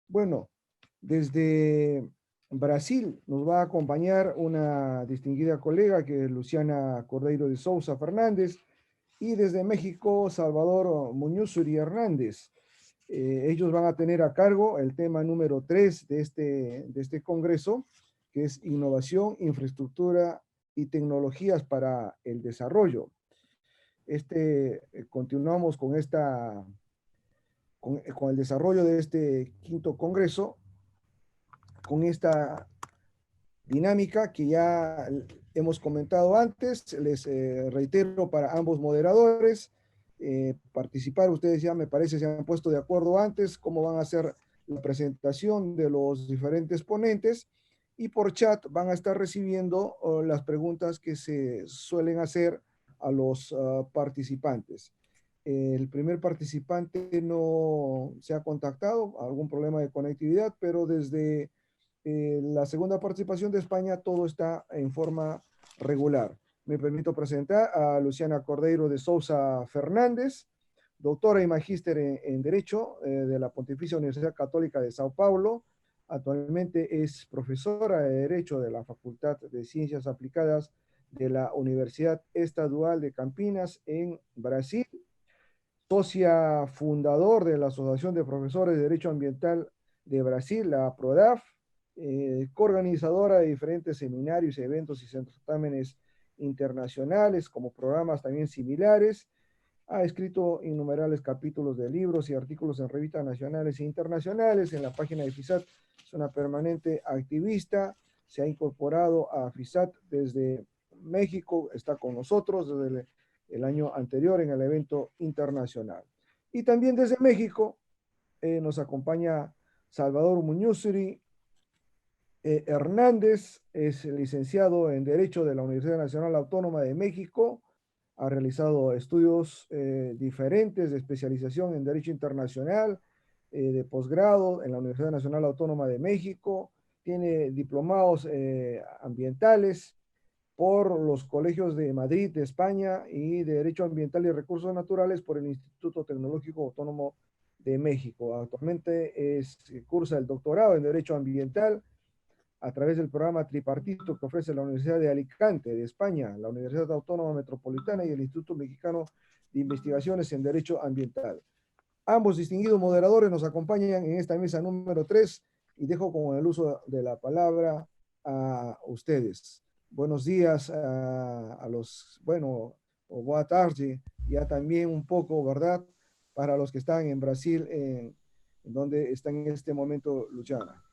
Bueno, desde Brasil nos va a acompañar una distinguida colega que es Luciana Cordeiro de Sousa Fernández y desde México Salvador Muñozuri Hernández. Ellos van a tener a cargo el tema número 3 de este congreso, que es innovación, infraestructura y tecnologías para el desarrollo. Continuamos con el desarrollo de este quinto congreso, con esta dinámica que ya hemos comentado antes. Les reitero para ambos moderadores, participar. Ustedes ya me parece se han puesto de acuerdo antes cómo van a hacer la presentación de los diferentes ponentes y por chat van a estar recibiendo las preguntas que se suelen hacer a los participantes. El primer participante no se ha contactado, algún problema de conectividad, pero desde la segunda participación de España todo está en forma regular. Me permito presentar a Luciana Cordeiro de Sousa Fernández, doctora y magíster en Derecho de la Pontificia Universidad Católica de Sao Paulo. Actualmente es profesora de Derecho de la Facultad de Ciencias Aplicadas de la Universidad Estadual de Campinas en Brasil, socia fundador de la Asociación de Profesores de Derecho Ambiental de Brasil, la PRODAF, coorganizadora de diferentes seminarios, eventos y certámenes internacionales, como programas también similares. Ha escrito innumerables capítulos de libros y artículos en revistas nacionales e internacionales. En la página de FISAT es una permanente activista. Se ha incorporado a FISAT desde México, está con nosotros desde el año anterior en el evento internacional. Y también desde México nos acompaña Salvador Muñozuri Hernández, es licenciado en Derecho de la Universidad Nacional Autónoma de México, ha realizado estudios diferentes de especialización en Derecho Internacional, de posgrado en la Universidad Nacional Autónoma de México, tiene diplomados ambientales por los colegios de Madrid, de España, y de Derecho Ambiental y Recursos Naturales por el Instituto Tecnológico Autónomo de México. Actualmente cursa el doctorado en Derecho Ambiental a través del programa tripartito que ofrece la Universidad de Alicante, de España, la Universidad Autónoma Metropolitana y el Instituto Mexicano de Investigaciones en Derecho Ambiental. Ambos distinguidos moderadores nos acompañan en esta mesa número 3 y dejo con el uso de la palabra a ustedes. Buenos días a los, bueno, o boa tarde, ya también un poco, ¿verdad? Para los que están en Brasil, en donde está en este momento Luciana.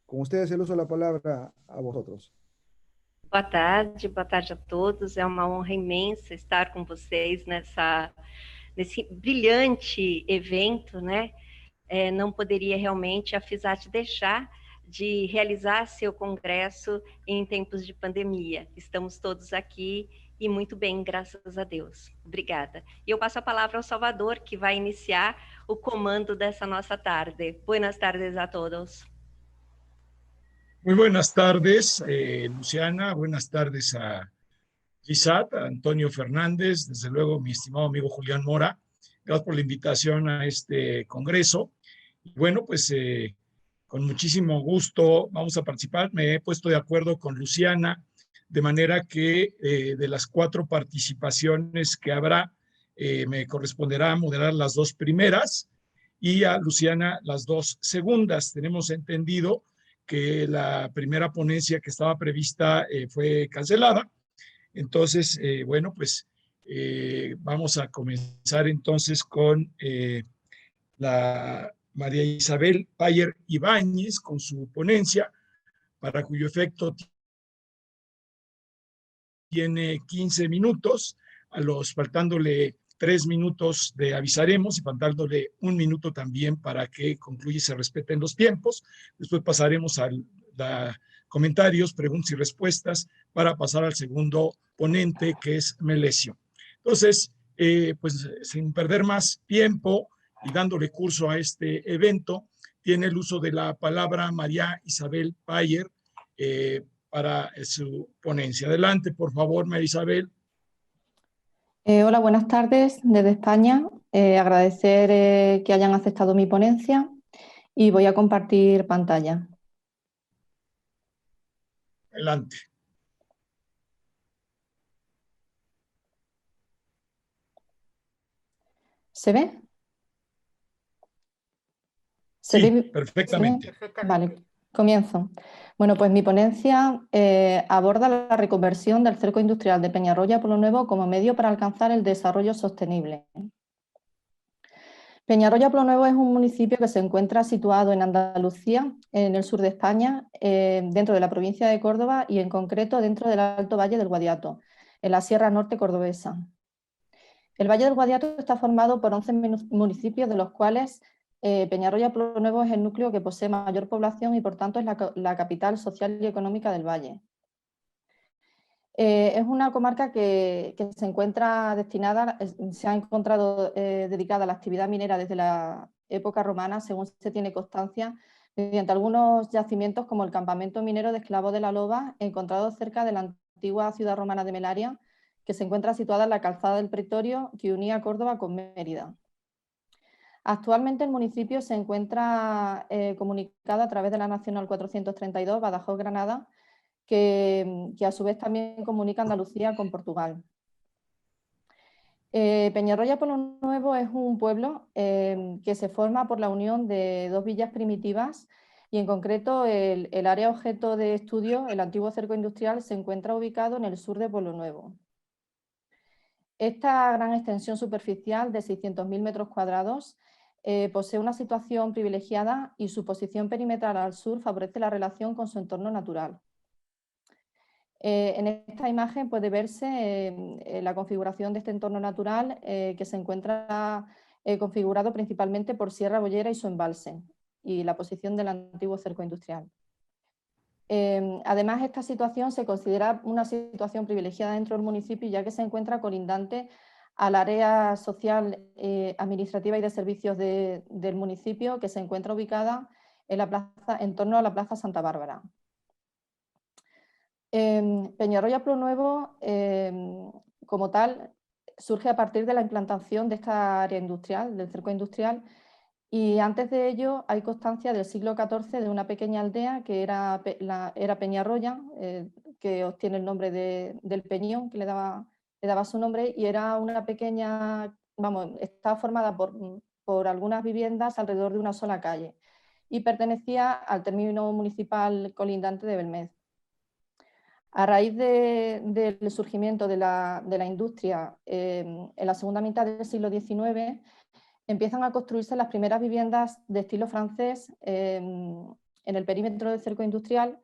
Com ustedes, el uso da palavra a vosotros. Boa tarde a todos. É uma honra imensa estar com vocês nesse brilhante evento, né? Não poderia realmente a FISAT deixar de realizar seu congresso em tempos de pandemia. Estamos todos aqui e muito bem, graças a Deus. Obrigada. E eu passo a palavra ao Salvador, que vai iniciar o comando dessa nossa tarde. Buenas tardes a todos. Muy buenas tardes, Luciana. Buenas tardes a FISAT, a Antonio Fernández, desde luego mi estimado amigo Julián Mora. Gracias por la invitación a este congreso. Y bueno, pues con muchísimo gusto vamos a participar. Me he puesto de acuerdo con Luciana, de manera que de las 4 participaciones que habrá, me corresponderá moderar las 2 primeras y a Luciana las 2 segundas. Tenemos entendido que la primera ponencia que estaba prevista fue cancelada. Entonces, bueno, pues vamos a comenzar entonces con la María Isabel Payer Ibáñez con su ponencia, para cuyo efecto tiene 15 minutos, faltándole 3 minutos de avisaremos y faltándole 1 minuto también para que concluya y se respeten los tiempos. Después pasaremos a comentarios, preguntas y respuestas para pasar al segundo ponente, que es Melesio. Entonces, pues sin perder más tiempo y dándole curso a este evento, tiene el uso de la palabra María Isabel Payer para su ponencia. Adelante, por favor, María Isabel. Hola, buenas tardes desde España. Agradecer que hayan aceptado mi ponencia Y voy a compartir pantalla. Adelante. ¿Se ve? Sí, ¿Se ve? perfectamente. Vale, comienzo. Bueno, pues mi ponencia aborda la reconversión del cerco industrial de Peñarroya Pueblo Nuevo como medio para alcanzar el desarrollo sostenible. Peñarroya Pueblo Nuevo es un municipio que se encuentra situado en Andalucía, en el sur de España, dentro de la provincia de Córdoba y en concreto dentro del Alto Valle del Guadiato, en la Sierra Norte cordobesa. El Valle del Guadiato está formado por 11 municipios, de los cuales Peñarroya Pueblo Nuevo es el núcleo que posee mayor población y por tanto es la capital social y económica del valle. Es una comarca que se encuentra destinada, se ha encontrado dedicada a la actividad minera desde la época romana, según se tiene constancia, mediante algunos yacimientos como el campamento minero de Esclavos de la Loba, encontrado cerca de la antigua ciudad romana de Melaria, que se encuentra situada en la calzada del Pretorio que unía Córdoba con Mérida. Actualmente el municipio se encuentra comunicado a través de la Nacional 432 Badajoz-Granada, que a su vez también comunica Andalucía con Portugal. Peñarroya Pueblo Nuevo es un pueblo que se forma por la unión de dos villas primitivas y en concreto el área objeto de estudio, el antiguo cerco industrial, se encuentra ubicado en el sur de Pueblo Nuevo. Esta gran extensión superficial de 600.000 metros cuadrados posee una situación privilegiada y su posición perimetral al sur favorece la relación con su entorno natural. En esta imagen puede verse la configuración de este entorno natural que se encuentra configurado principalmente por Sierra Bollera y su embalse y la posición del antiguo cerco industrial. Además, esta situación se considera una situación privilegiada dentro del municipio, ya que se encuentra colindante al área social, administrativa y de servicios del municipio, que se encuentra ubicada en torno a la Plaza Santa Bárbara. Peñarroya Pueblo Nuevo, como tal, surge a partir de la implantación de esta área industrial, del cerco industrial, y antes de ello hay constancia del siglo XIV de una pequeña aldea que era Peñarroya, que obtiene el nombre del peñón que le daba su nombre, y era una pequeña, estaba formada por algunas viviendas alrededor de una sola calle y pertenecía al término municipal colindante de Belmez. A raíz del surgimiento de la industria en la segunda mitad del siglo XIX, empiezan a construirse las primeras viviendas de estilo francés en el perímetro del cerco industrial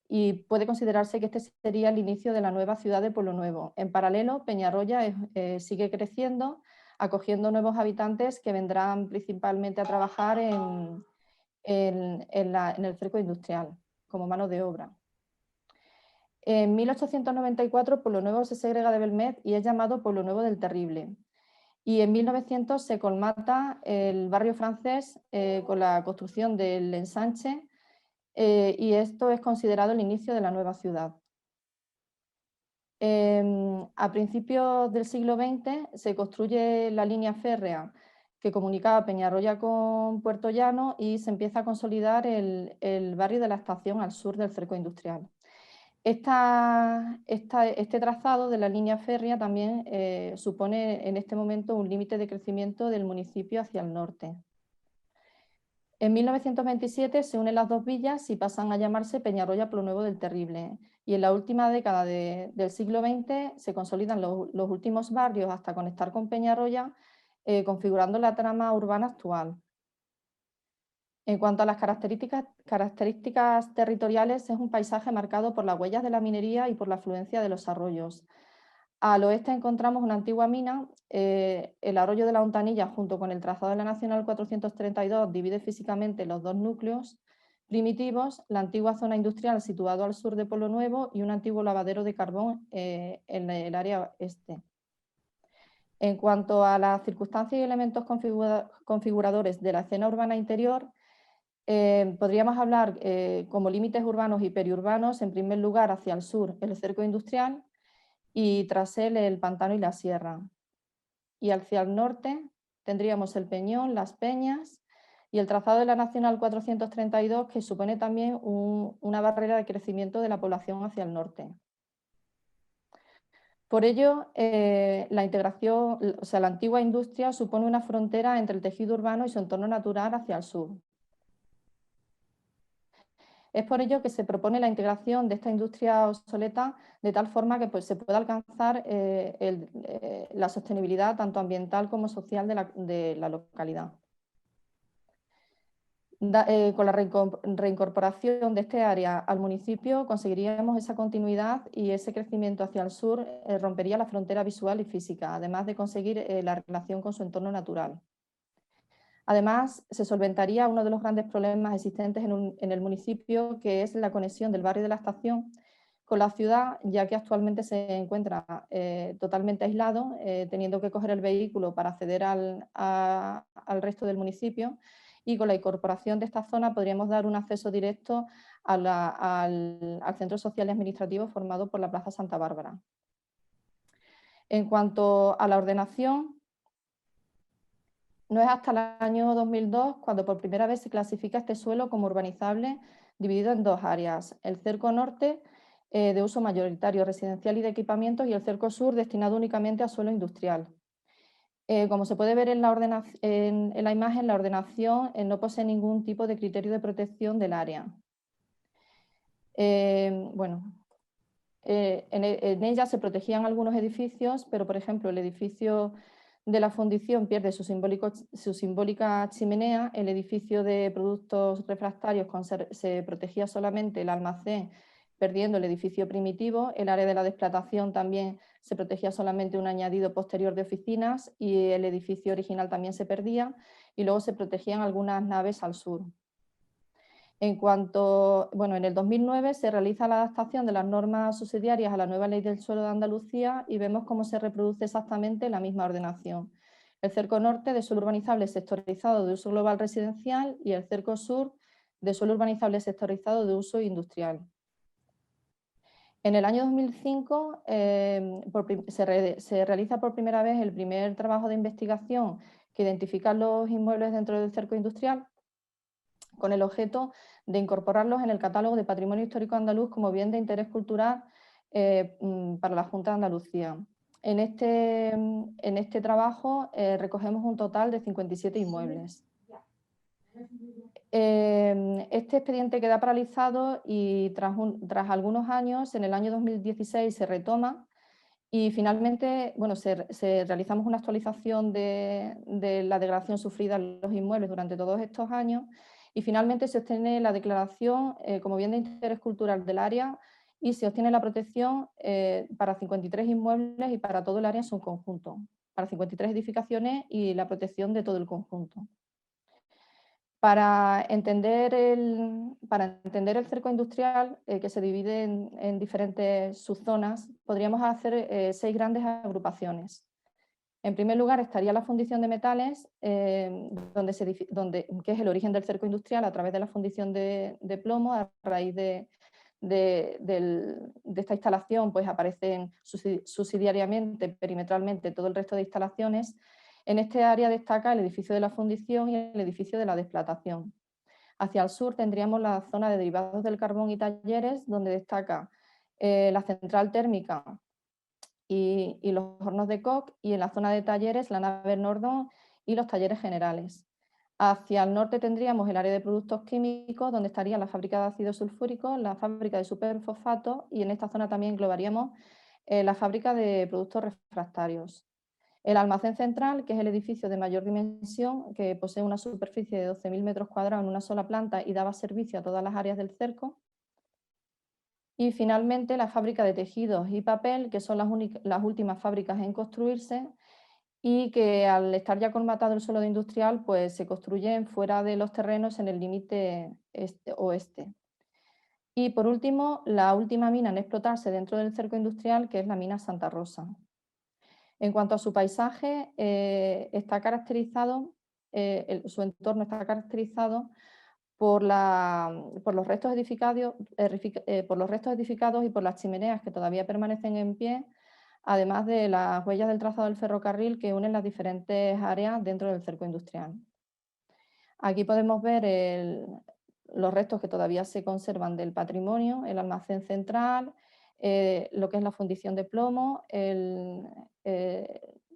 y puede considerarse que este sería el inicio de la nueva ciudad de Pueblo Nuevo. En paralelo, Peñarroya sigue creciendo, acogiendo nuevos habitantes que vendrán principalmente a trabajar en el cerco industrial como mano de obra. En 1894 Pueblo Nuevo se segrega de Belmez y es llamado Pueblo Nuevo del Terrible. Y en 1900 se colmata el barrio francés con la construcción del ensanche y esto es considerado el inicio de la nueva ciudad. A principios del siglo XX se construye la línea férrea que comunicaba Peñarroya con Puerto Llano y se empieza a consolidar el barrio de la estación al sur del cerco industrial. Este trazado de la línea férrea también supone en este momento un límite de crecimiento del municipio hacia el norte. En 1927 se unen las dos villas y pasan a llamarse Peñarroya Pueblo Nuevo del Terrible. Y en la última década del siglo XX se consolidan los últimos barrios hasta conectar con Peñarroya, configurando la trama urbana actual. En cuanto a las características territoriales, es un paisaje marcado por las huellas de la minería y por la afluencia de los arroyos. Al oeste encontramos una antigua mina, el arroyo de la Hontanilla junto con el trazado de la Nacional 432 divide físicamente los dos núcleos primitivos, la antigua zona industrial situada al sur de Pueblo Nuevo y un antiguo lavadero de carbón en el área este. En cuanto a las circunstancias y elementos configuradores de la escena urbana interior, podríamos hablar como límites urbanos y periurbanos, en primer lugar hacia el sur el cerco industrial y tras él el pantano y la sierra. Y hacia el norte tendríamos el Peñón, las Peñas y el trazado de la Nacional 432, que supone también una barrera de crecimiento de la población hacia el norte. Por ello, la integración, o sea, la antigua industria supone una frontera entre el tejido urbano y su entorno natural hacia el sur. Es por ello que se propone la integración de esta industria obsoleta de tal forma que pues, se pueda alcanzar la sostenibilidad tanto ambiental como social de la localidad. Con la reincorporación de este área al municipio conseguiríamos esa continuidad y ese crecimiento hacia el sur rompería la frontera visual y física, además de conseguir la relación con su entorno natural. Además, se solventaría uno de los grandes problemas existentes en el municipio, que es la conexión del barrio de la Estación con la ciudad, ya que actualmente se encuentra totalmente aislado, teniendo que coger el vehículo para acceder al resto del municipio, y con la incorporación de esta zona podríamos dar un acceso directo al centro social y administrativo formado por la Plaza Santa Bárbara. En cuanto a la ordenación, no es hasta el año 2002 cuando por primera vez se clasifica este suelo como urbanizable, dividido en dos áreas: el cerco norte, de uso mayoritario residencial y de equipamientos, y el cerco sur, destinado únicamente a suelo industrial. Como se puede ver en la imagen, la ordenación no posee ningún tipo de criterio de protección del área. En ella se protegían algunos edificios, pero por ejemplo el edificio de la fundición pierde su simbólica chimenea, el edificio de productos refractarios se protegía solamente el almacén, perdiendo el edificio primitivo, el área de la desplantación también se protegía solamente un añadido posterior de oficinas y el edificio original también se perdía, y luego se protegían algunas naves al sur. En el 2009 se realiza la adaptación de las normas subsidiarias a la nueva Ley del Suelo de Andalucía y vemos cómo se reproduce exactamente la misma ordenación. El cerco norte de suelo urbanizable sectorizado de uso global residencial y el cerco sur de suelo urbanizable sectorizado de uso industrial. En el año 2005 se realiza por primera vez el primer trabajo de investigación que identifica los inmuebles dentro del cerco industrial, con el objeto de incorporarlos en el catálogo de Patrimonio Histórico Andaluz como bien de interés cultural para la Junta de Andalucía. En este trabajo recogemos un total de 57 inmuebles. Este expediente queda paralizado y tras algunos años, en el año 2016 se retoma y finalmente realizamos una actualización de la degradación sufrida en los inmuebles durante todos estos años, y finalmente se obtiene la declaración como bien de interés cultural del área y se obtiene la protección para 53 inmuebles y para todo el área en su conjunto, para 53 edificaciones y la protección de todo el conjunto. Para entender el cerco industrial, que se divide en diferentes subzonas, podríamos hacer 6 grandes agrupaciones. En primer lugar estaría la fundición de metales, que es el origen del cerco industrial a través de la fundición de plomo. A raíz de esta instalación pues aparecen subsidiariamente, perimetralmente, todo el resto de instalaciones. En este área destaca el edificio de la fundición y el edificio de la desplantación. Hacia el sur tendríamos la zona de derivados del carbón y talleres, donde destaca la central térmica y los hornos de coke, y en la zona de talleres la nave Nordón y los talleres generales. Hacia el norte tendríamos el área de productos químicos, donde estaría la fábrica de ácido sulfúrico, la fábrica de superfosfato, y en esta zona también englobaríamos la fábrica de productos refractarios. El almacén central, que es el edificio de mayor dimensión, que posee una superficie de 12.000 metros cuadrados en una sola planta y daba servicio a todas las áreas del cerco. Y finalmente la fábrica de tejidos y papel, que son las últimas fábricas en construirse y que al estar ya colmatado el suelo industrial, pues se construyen fuera de los terrenos en el límite oeste. Y por último, la última mina en explotarse dentro del cerco industrial, que es la mina Santa Rosa. En cuanto a su paisaje, está caracterizado, su entorno está caracterizado por los restos edificados y por las chimeneas que todavía permanecen en pie, además de las huellas del trazado del ferrocarril que unen las diferentes áreas dentro del cerco industrial. Aquí podemos ver los restos que todavía se conservan del patrimonio, el almacén central, lo que es la fundición de plomo, el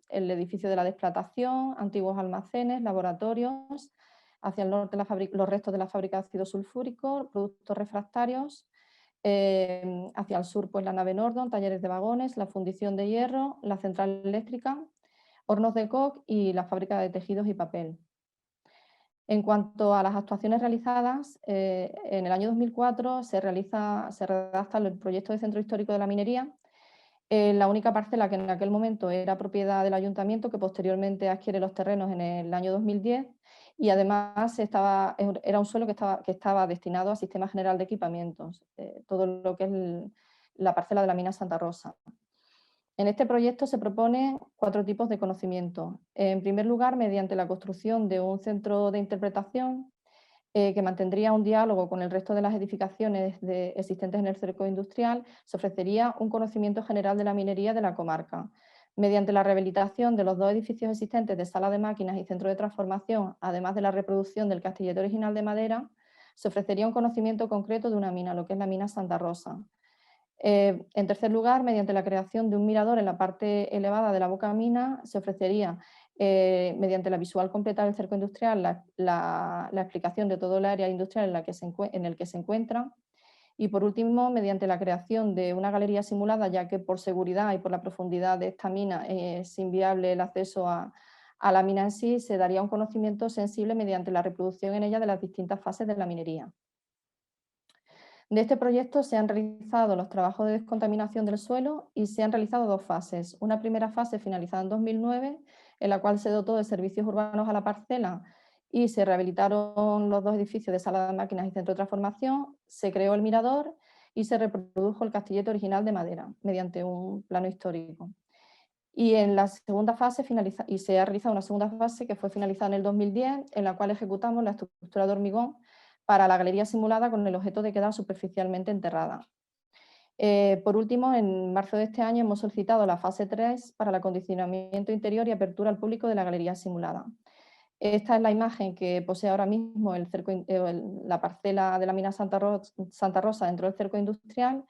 edificio de la despratación, antiguos almacenes, laboratorios, hacia el norte los restos de la fábrica de ácido sulfúrico, productos refractarios, hacia el sur pues la nave Nordon, talleres de vagones, la fundición de hierro, la central eléctrica, hornos de coque y la fábrica de tejidos y papel. En cuanto a las actuaciones realizadas, en el año 2004 se redacta el proyecto de centro histórico de la minería, la única parcela que en aquel momento era propiedad del ayuntamiento, que posteriormente adquiere los terrenos en el año 2010, y además era un suelo que estaba destinado a Sistema General de Equipamientos, todo lo que es la parcela de la mina Santa Rosa. En este proyecto se proponen 4 tipos de conocimiento. En primer lugar, mediante la construcción de un centro de interpretación que mantendría un diálogo con el resto de las edificaciones existentes en el cerco industrial, se ofrecería un conocimiento general de la minería de la comarca. Mediante la rehabilitación de los 2 edificios existentes de sala de máquinas y centro de transformación, además de la reproducción del castillete original de madera, se ofrecería un conocimiento concreto de una mina, lo que es la mina Santa Rosa. En tercer lugar, mediante la creación de un mirador en la parte elevada de la boca mina, se ofrecería, mediante la visual completa del cerco industrial, la explicación de todo el área industrial en el que se encuentra. Y por último, mediante la creación de una galería simulada, ya que por seguridad y por la profundidad de esta mina es inviable el acceso a la mina en sí, se daría un conocimiento sensible mediante la reproducción en ella de las distintas fases de la minería. De este proyecto se han realizado los trabajos de descontaminación del suelo y se han realizado 2 fases. Una primera fase finalizada en 2009, en la cual se dotó de servicios urbanos a la parcela y se rehabilitaron los 2 edificios de sala de máquinas y centro de transformación, se creó el mirador y se reprodujo el castillete original de madera mediante un plano histórico. Y en la segunda fase se ha realizado una segunda fase que fue finalizada en el 2010, en la cual ejecutamos la estructura de hormigón para la galería simulada con el objeto de quedar superficialmente enterrada. Por último, en marzo de este año hemos solicitado la fase 3 para el acondicionamiento interior y apertura al público de la galería simulada. Esta es la imagen que posee ahora mismo la parcela de la mina Santa Rosa dentro del cerco industrial.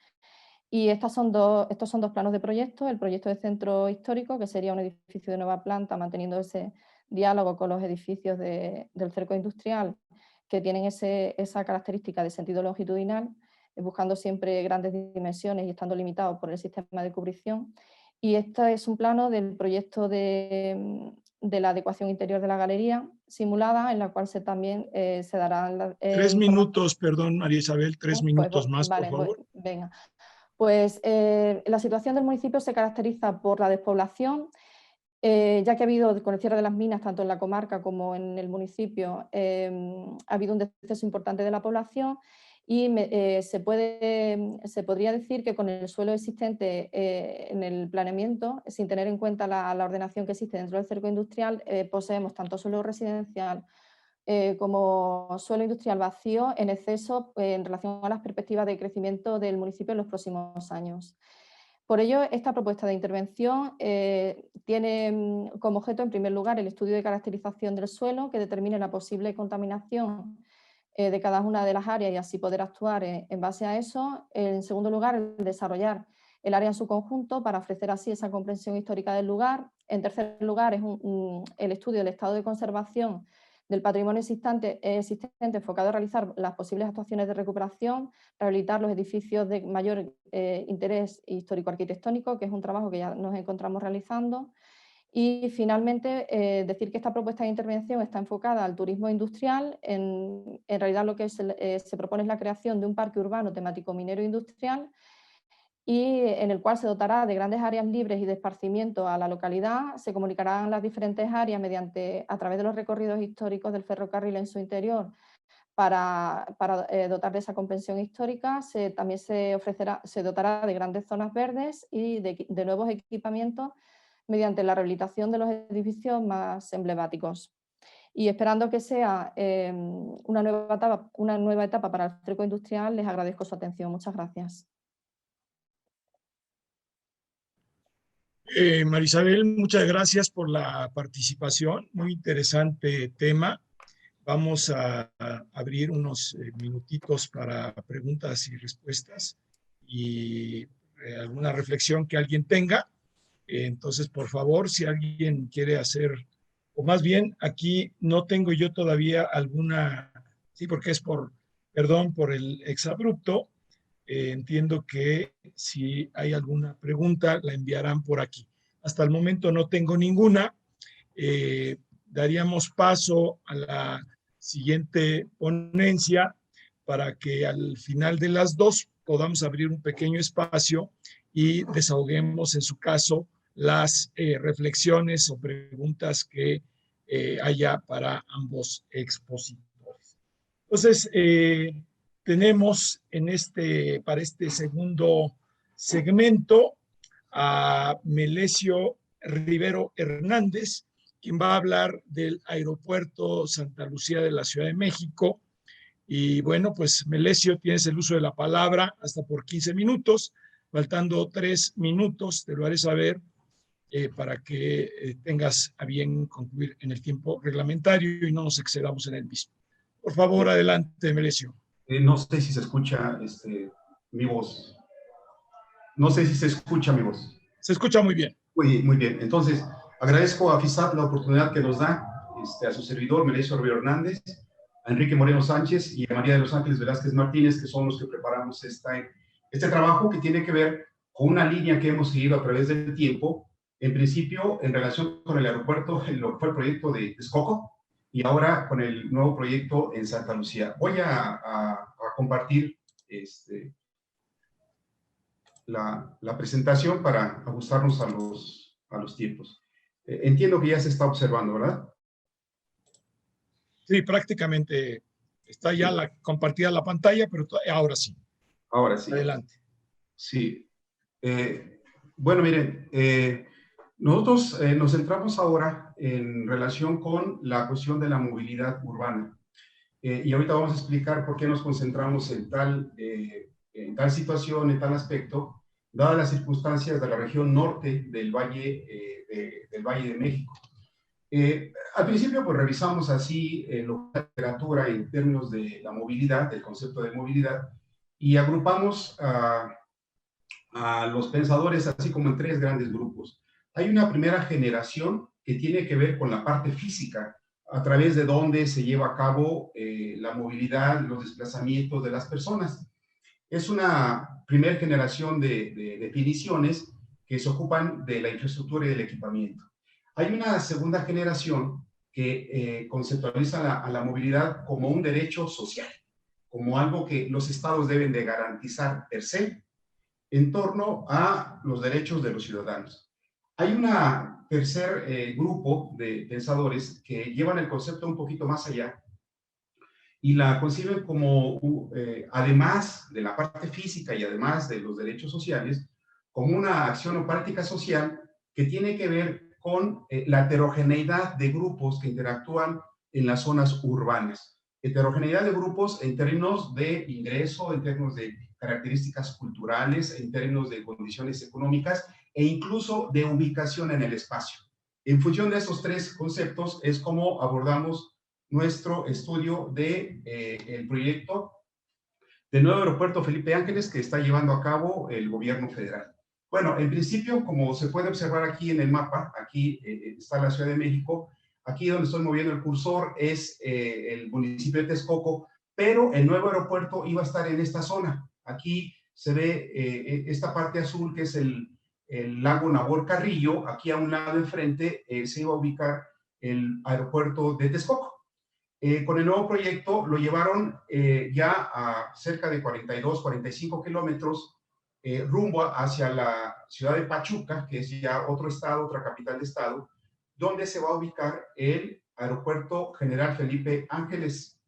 Y estos son 2 planos de proyecto. El proyecto de centro histórico, que sería un edificio de nueva planta, manteniendo ese diálogo con los edificios del cerco industrial, que tienen esa característica de sentido longitudinal, buscando siempre grandes dimensiones y estando limitados por el sistema de cubrición. Y este es un plano del proyecto de la adecuación interior de la galería simulada, en la cual también se dará... 3 minutos, perdón, María Isabel, 3 minutos más, vale, por favor. Venga. Pues la situación del municipio se caracteriza por la despoblación, ya que ha habido, con el cierre de las minas, tanto en la comarca como en el municipio, ha habido un descenso importante de la población y se podría decir que con el suelo existente en el planeamiento, sin tener en cuenta la ordenación que existe dentro del cerco industrial, poseemos tanto suelo residencial como suelo industrial vacío en exceso en relación a las perspectivas de crecimiento del municipio en los próximos años. Por ello, esta propuesta de intervención tiene como objeto, en primer lugar, el estudio de caracterización del suelo que determine la posible contaminación de cada una de las áreas y así poder actuar en base a eso. En segundo lugar, el desarrollar el área en su conjunto para ofrecer así esa comprensión histórica del lugar. En tercer lugar, es el estudio del estado de conservación del patrimonio existente enfocado a realizar las posibles actuaciones de recuperación, rehabilitar los edificios de mayor interés histórico-arquitectónico, que es un trabajo que ya nos encontramos realizando. Y finalmente, decir que esta propuesta de intervención está enfocada al turismo industrial. En realidad lo que se propone es la creación de un parque urbano temático minero industrial y en el cual se dotará de grandes áreas libres y de esparcimiento a la localidad. Se comunicarán las diferentes áreas a través de los recorridos históricos del ferrocarril en su interior para dotar de esa comprensión histórica. También se dotará de grandes zonas verdes y de nuevos equipamientos mediante la rehabilitación de los edificios más emblemáticos. Y esperando que sea una nueva etapa para el cerco industrial, les agradezco su atención. Muchas gracias. María Isabel, muchas gracias por la participación, muy interesante tema. Vamos a abrir unos minutitos para preguntas y respuestas y alguna reflexión que alguien tenga. Entonces, por favor, si alguien quiere hacer, o más bien, aquí no tengo yo todavía alguna, sí, porque es perdón por el exabrupto. Entiendo que si hay alguna pregunta, la enviarán por aquí. Hasta el momento no tengo ninguna. Daríamos paso a la siguiente ponencia para que al final de las dos podamos abrir un pequeño espacio y desahoguemos en su caso las reflexiones o preguntas que haya para ambos expositores. Entonces, tenemos para este segundo segmento a Melesio Rivero Hernández, quien va a hablar del aeropuerto Santa Lucía de la Ciudad de México. Y bueno, pues Melesio, tienes el uso de la palabra hasta por 15 minutos, faltando 3 minutos, te lo haré saber para que tengas a bien concluir en el tiempo reglamentario y no nos excedamos en el mismo. Por favor, adelante, Melesio. No sé si se escucha mi voz. No sé si se escucha mi voz. Se escucha muy bien. Muy bien. Entonces, agradezco a FISAT la oportunidad que nos da, a su servidor, Melesio Rivero Hernández, a Enrique Moreno Sánchez y a María de los Ángeles Velázquez Martínez, que son los que preparamos este trabajo que tiene que ver con una línea que hemos seguido a través del tiempo. En principio, en relación con el aeropuerto, lo que fue el proyecto de Texcoco, y ahora con el nuevo proyecto en Santa Lucía. Voy a compartir la presentación para ajustarnos a los tiempos. Entiendo que ya se está observando, ¿verdad? Sí, prácticamente está ya compartida la pantalla, pero ahora sí. Ahora sí. Adelante. Sí. Bueno, miren, nosotros nos centramos ahora en relación con la cuestión de la movilidad urbana. Y ahorita vamos a explicar por qué nos concentramos en tal situación, en tal aspecto, dadas las circunstancias de la región norte del Valle de México. Al principio, pues revisamos así la literatura en términos de la movilidad, del concepto de movilidad, y agrupamos a los pensadores así como en 3 grandes grupos. Hay una primera generación que tiene que ver con la parte física, a través de donde se lleva a cabo la movilidad, los desplazamientos de las personas. Es una primera generación de definiciones que se ocupan de la infraestructura y del equipamiento. Hay una segunda generación que conceptualiza a la movilidad como un derecho social, como algo que los estados deben de garantizar per se en torno a los derechos de los ciudadanos. Hay un tercer grupo de pensadores que llevan el concepto un poquito más allá y la conciben como, además de la parte física y además de los derechos sociales, como una acción o práctica social que tiene que ver con la heterogeneidad de grupos que interactúan en las zonas urbanas. Heterogeneidad de grupos en términos de ingreso, en términos de características culturales, en términos de condiciones económicas e incluso de ubicación en el espacio. En función de esos 3 conceptos es como abordamos nuestro estudio del proyecto del nuevo aeropuerto Felipe Ángeles que está llevando a cabo el gobierno federal. Bueno, en principio, como se puede observar aquí en el mapa, aquí está la Ciudad de México, aquí donde estoy moviendo el cursor es el municipio de Texcoco, pero el nuevo aeropuerto iba a estar en esta zona. Aquí se ve esta parte azul que es el lago Nabor Carrillo. Aquí a un lado enfrente se iba a ubicar el aeropuerto de Texcoco. Con el nuevo proyecto lo llevaron ya a cerca de 42, 45 kilómetros rumbo hacia la ciudad de Pachuca, que es ya otro estado, otra capital de estado, donde se va a ubicar el aeropuerto General Felipe Ángeles,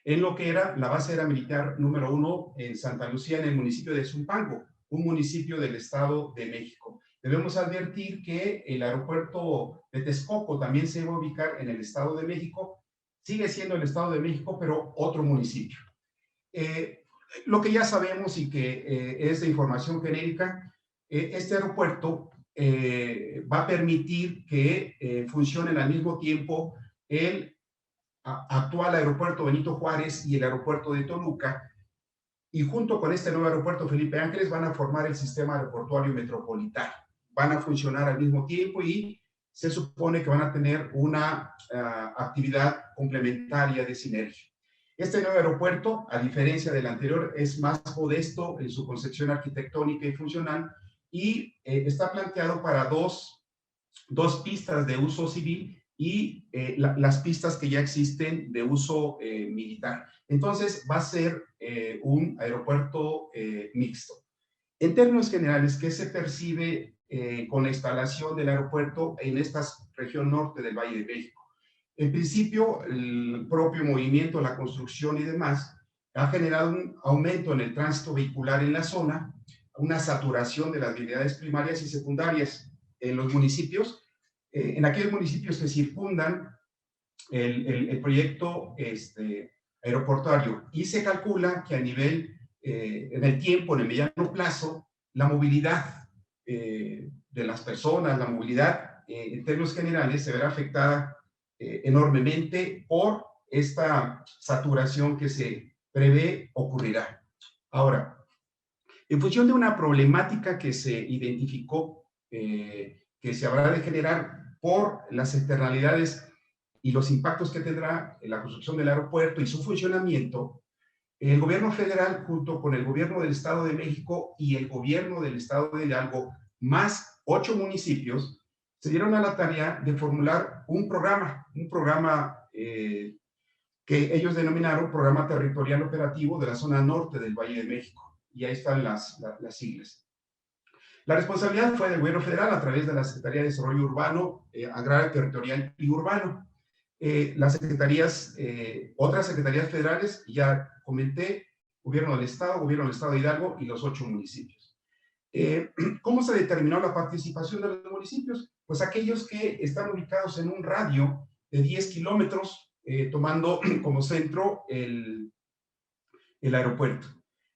en lo que era la base aérea militar número 1 en Santa Lucía, en el municipio de Zumpango, un municipio del Estado de México. Debemos advertir que el aeropuerto de Texcoco también se va a ubicar en el Estado de México, sigue siendo el Estado de México, pero otro municipio. Lo que ya sabemos y que es de información genérica, este aeropuerto va a permitir que funcionen al mismo tiempo el actual aeropuerto Benito Juárez y el aeropuerto de Toluca, y junto con este nuevo aeropuerto Felipe Ángeles van a formar el sistema aeroportuario metropolitano. Van a funcionar al mismo tiempo y se supone que van a tener una actividad complementaria de sinergia. Este nuevo aeropuerto, a diferencia del anterior, es más modesto en su concepción arquitectónica y funcional y está planteado para dos pistas de uso civil y las pistas que ya existen de uso militar. Entonces va a ser un aeropuerto mixto. En términos generales, ¿qué se percibe con la instalación del aeropuerto en esta región norte del Valle de México? En principio, el propio movimiento, la construcción y demás ha generado un aumento en el tránsito vehicular en la zona, una saturación de las vialidades primarias y secundarias en los municipios, en aquellos municipios que circundan el proyecto aeroportuario, y se calcula que a nivel, en el tiempo, en el mediano plazo, la movilidad de las personas, la movilidad en términos generales se verá afectada enormemente por esta saturación que se prevé ocurrirá. Ahora, en función de una problemática que se identificó, que se habrá de generar por las externalidades y los impactos que tendrá en la construcción del aeropuerto y su funcionamiento, el gobierno federal, junto con el gobierno del Estado de México y el gobierno del Estado de Hidalgo, más 8 municipios, se dieron a la tarea de formular un programa que ellos denominaron Programa Territorial Operativo de la Zona Norte del Valle de México. Y ahí están las siglas. La responsabilidad fue del gobierno federal a través de la Secretaría de Desarrollo Urbano, Agrario, Territorial y Urbano. Las secretarías, otras secretarías federales, ya comenté, gobierno del Estado de Hidalgo y los 8 municipios. ¿Cómo se determinó la participación de los municipios? Pues aquellos que están ubicados en un radio de 10 kilómetros, tomando como centro el aeropuerto.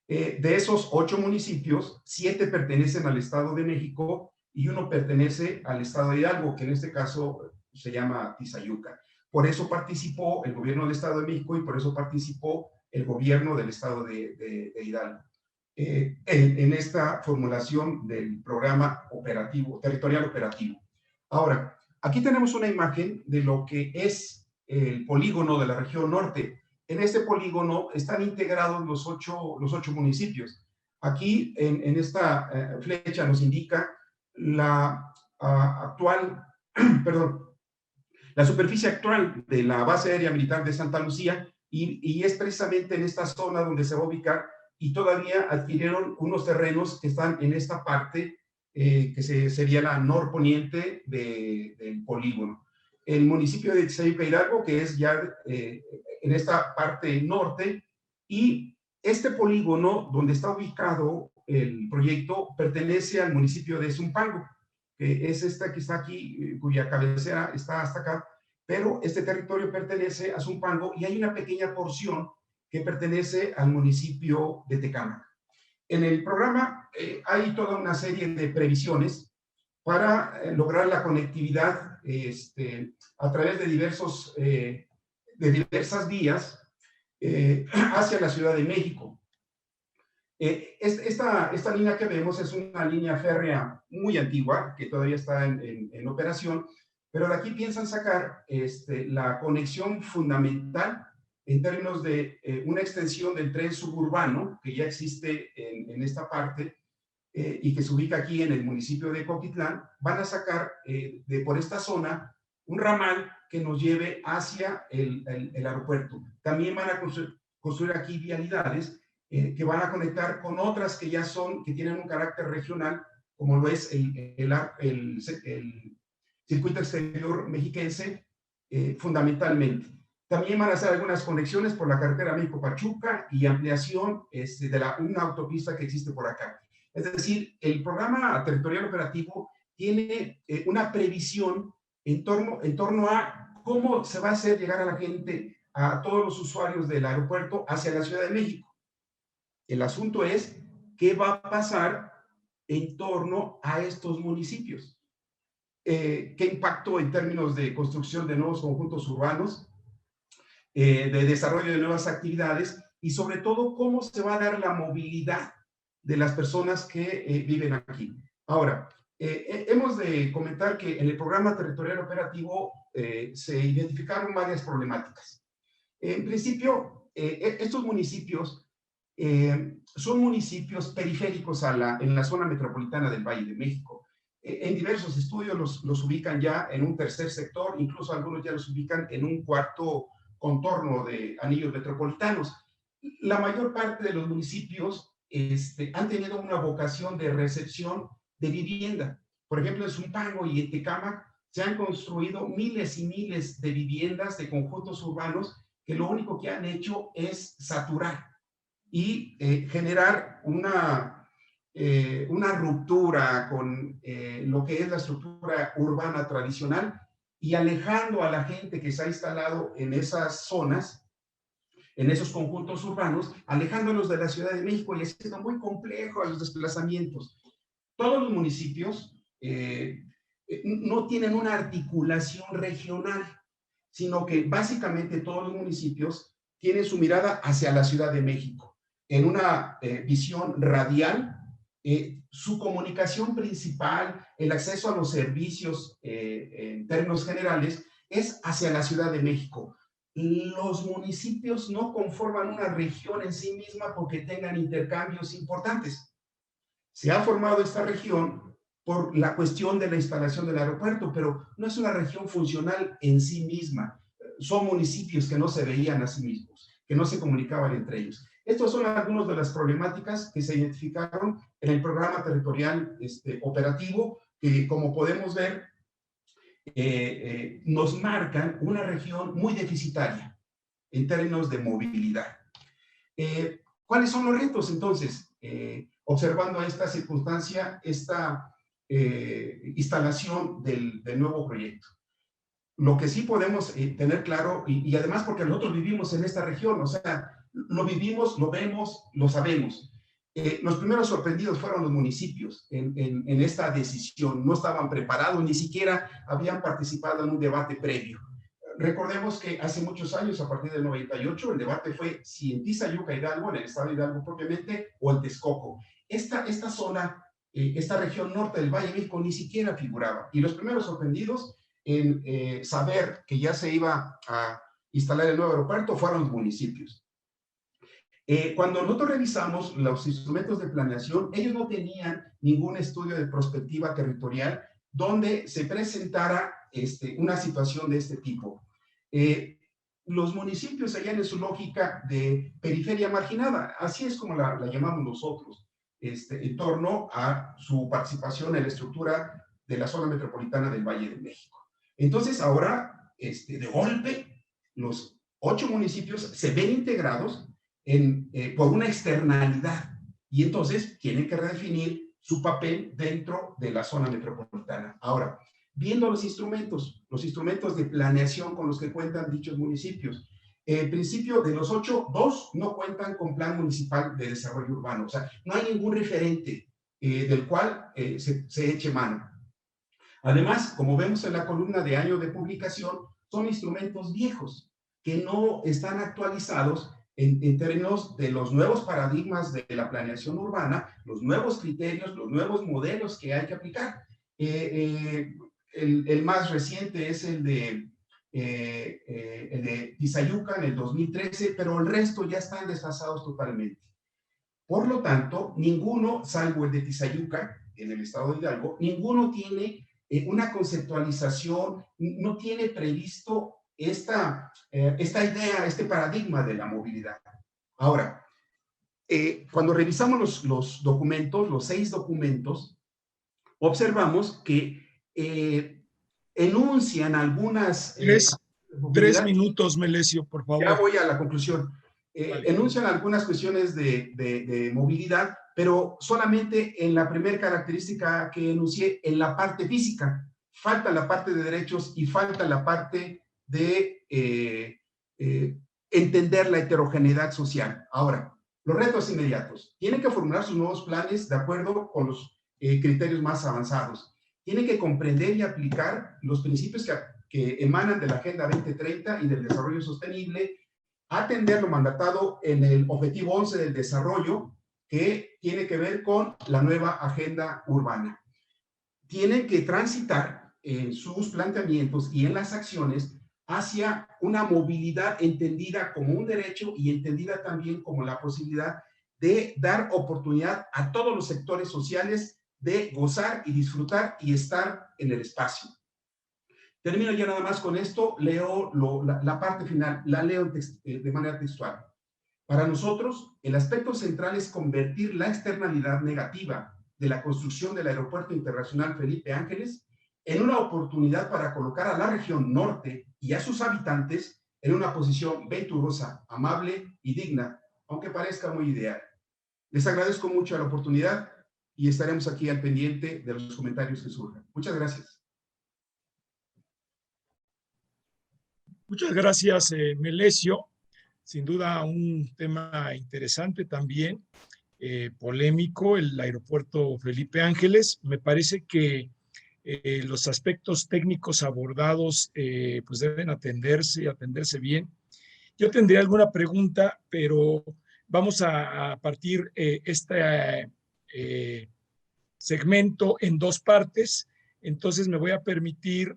De esos 8 municipios, 7 pertenecen al Estado de México y 1 pertenece al Estado de Hidalgo, que en este caso se llama Tizayuca. Por eso participó el gobierno del Estado de México y por eso participó el gobierno del Estado de Hidalgo en esta formulación del programa operativo, territorial operativo. Ahora, aquí tenemos una imagen de lo que es el polígono de la región norte. En este polígono están integrados los ocho municipios. Aquí, en esta flecha, nos indica la actual, perdón, la superficie actual de la base aérea militar de Santa Lucía, y es precisamente en esta zona donde se va a ubicar, y todavía adquirieron unos terrenos que están en esta parte, que sería la norponiente del polígono. El municipio de Tizayuca Hidalgo, que es ya en esta parte norte, y este polígono donde está ubicado el proyecto pertenece al municipio de Zumpango, que es esta que está aquí, cuya cabecera está hasta acá, pero este territorio pertenece a Zumpango y hay una pequeña porción que pertenece al municipio de Tecámac. En el programa hay toda una serie de previsiones para lograr la conectividad a través de diversas vías hacia la Ciudad de México. Esta línea que vemos es una línea férrea muy antigua, que todavía está en operación, pero de aquí piensan sacar la conexión fundamental en términos de una extensión del tren suburbano, que ya existe en esta parte, y que se ubica aquí en el municipio de Coquitlán. Van a sacar por esta zona un ramal que nos lleve hacia el aeropuerto. También van a construir aquí vialidades que van a conectar con otras que que tienen un carácter regional, como lo es el circuito exterior mexiquense, fundamentalmente. También van a hacer algunas conexiones por la carretera México-Pachuca y ampliación de una autopista que existe por acá. Es decir, el programa territorial operativo tiene una previsión en torno a cómo se va a hacer llegar a la gente, a todos los usuarios del aeropuerto hacia la Ciudad de México. El asunto es qué va a pasar en torno a estos municipios. ¿Qué impacto en términos de construcción de nuevos conjuntos urbanos? de desarrollo de nuevas actividades y sobre todo cómo se va a dar la movilidad de las personas que viven aquí. Ahora, hemos de comentar que en el programa territorial operativo se identificaron varias problemáticas. En principio, estos municipios son municipios periféricos en la zona metropolitana del Valle de México. En diversos estudios los ubican ya en un tercer sector, incluso algunos ya los ubican en un cuarto contorno de anillos metropolitanos. La mayor parte de los municipios han tenido una vocación de recepción de vivienda. Por ejemplo, en Zumpango y en Tecámac se han construido miles y miles de viviendas de conjuntos urbanos que lo único que han hecho es saturar y generar una ruptura con lo que es la estructura urbana tradicional y alejando a la gente que se ha instalado en esas zonas, en esos conjuntos urbanos, alejándolos de la Ciudad de México y haciendo muy complejo a los desplazamientos. Todos los municipios no tienen una articulación regional, sino que básicamente todos los municipios tienen su mirada hacia la Ciudad de México, en una visión radial. Su comunicación principal, el acceso a los servicios en términos generales, es hacia la Ciudad de México. Los municipios no conforman una región en sí misma porque tengan intercambios importantes. Se ha formado esta región por la cuestión de la instalación del aeropuerto, pero no es una región funcional en sí misma. Son municipios que no se veían a sí mismos, que no se comunicaban entre ellos. Estas son algunas de las problemáticas que se identificaron en el programa territorial operativo, que como podemos ver, nos marcan una región muy deficitaria en términos de movilidad. ¿Cuáles son los retos entonces? Observando esta circunstancia, esta instalación del nuevo proyecto. Lo que sí podemos tener claro, y además porque nosotros vivimos en esta región, o sea, lo vivimos, lo vemos, lo sabemos. Los primeros sorprendidos fueron los municipios en esta decisión. No estaban preparados, ni siquiera habían participado en un debate previo. Recordemos que hace muchos años, a partir del 98, el debate fue si en Tizayuca, Hidalgo, en el estado de Hidalgo propiamente, o en Texcoco. Esta zona, esta región norte del Valle de México ni siquiera figuraba. Y los primeros sorprendidos en saber que ya se iba a instalar el nuevo aeropuerto fueron los municipios. Cuando nosotros revisamos los instrumentos de planeación, ellos no tenían ningún estudio de prospectiva territorial donde se presentara una situación de este tipo. Los municipios hallan en su lógica de periferia marginada, así es como la llamamos nosotros, en torno a su participación en la estructura de la zona metropolitana del Valle de México. Entonces ahora, de golpe, los 8 municipios se ven integrados por una externalidad y entonces tienen que redefinir su papel dentro de la zona metropolitana. Ahora, viendo los instrumentos de planeación con los que cuentan dichos municipios, en principio de los 8, 2 no cuentan con plan municipal de desarrollo urbano, o sea, no hay ningún referente del cual se eche mano. Además, como vemos en la columna de año de publicación, son instrumentos viejos que no están actualizados en términos de los nuevos paradigmas de la planeación urbana, los nuevos criterios, los nuevos modelos que hay que aplicar. El más reciente es el de Tizayuca en el 2013, pero el resto ya están desfasados totalmente. Por lo tanto, ninguno, salvo el de Tizayuca, en el estado de Hidalgo, ninguno tiene una conceptualización, no tiene previsto esta idea, este paradigma de la movilidad. Ahora, cuando revisamos los documentos, los 6 documentos, observamos que enuncian algunas... 3 minutos, Melesio, por favor. Ya voy a la conclusión. Vale. Enuncian algunas cuestiones de movilidad, pero solamente en la primera característica que enuncié, en la parte física. Falta la parte de derechos y falta la parte de entender la heterogeneidad social. Ahora, los retos inmediatos. Tienen que formular sus nuevos planes de acuerdo con los criterios más avanzados. Tienen que comprender y aplicar los principios que emanan de la Agenda 2030 y del desarrollo sostenible atender lo mandatado en el objetivo 11 del desarrollo, que tiene que ver con la nueva agenda urbana. Tienen que transitar en sus planteamientos y en las acciones hacia una movilidad entendida como un derecho y entendida también como la posibilidad de dar oportunidad a todos los sectores sociales de gozar y disfrutar y estar en el espacio. Termino ya nada más con esto, leo la parte final, la leo de manera textual. Para nosotros, el aspecto central es convertir la externalidad negativa de la construcción del Aeropuerto Internacional Felipe Ángeles en una oportunidad para colocar a la región norte y a sus habitantes en una posición venturosa, amable y digna, aunque parezca muy ideal. Les agradezco mucho la oportunidad y estaremos aquí al pendiente de los comentarios que surjan. Muchas gracias. Muchas gracias, Melesio. Sin duda un tema interesante también, polémico, el aeropuerto Felipe Ángeles. Me parece que los aspectos técnicos abordados pues deben atenderse bien. Yo tendría alguna pregunta, pero vamos a partir este segmento en dos partes. Entonces me voy a permitir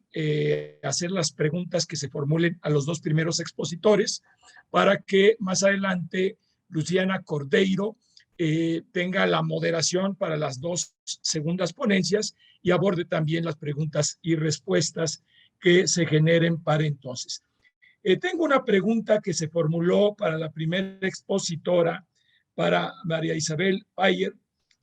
hacer las preguntas que se formulen a los dos primeros expositores para que más adelante Luciana Cordeiro tenga la moderación para las dos segundas ponencias y aborde también las preguntas y respuestas que se generen para entonces. Tengo una pregunta que se formuló para la primera expositora, para María Isabel Payer.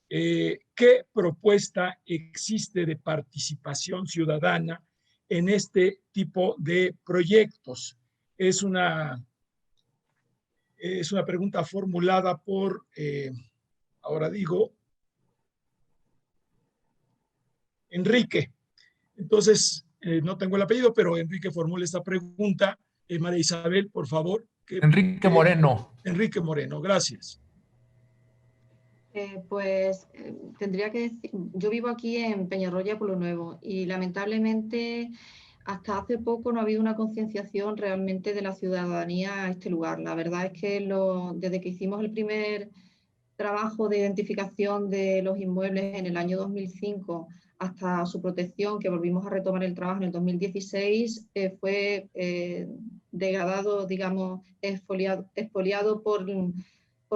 ¿Qué propuesta existe de participación ciudadana en este tipo de proyectos? Es una pregunta formulada por, ahora digo, Enrique. Entonces, no tengo el apellido, pero Enrique formula esta pregunta. María Isabel, por favor. Enrique Moreno. Enrique Moreno, gracias. Tendría que decir, yo vivo aquí en Peñarroya, Pueblo Nuevo, y lamentablemente hasta hace poco no ha habido una concienciación realmente de la ciudadanía a este lugar. La verdad es que desde que hicimos el primer trabajo de identificación de los inmuebles en el año 2005 hasta su protección, que volvimos a retomar el trabajo en el 2016, fue degradado, digamos, expoliado por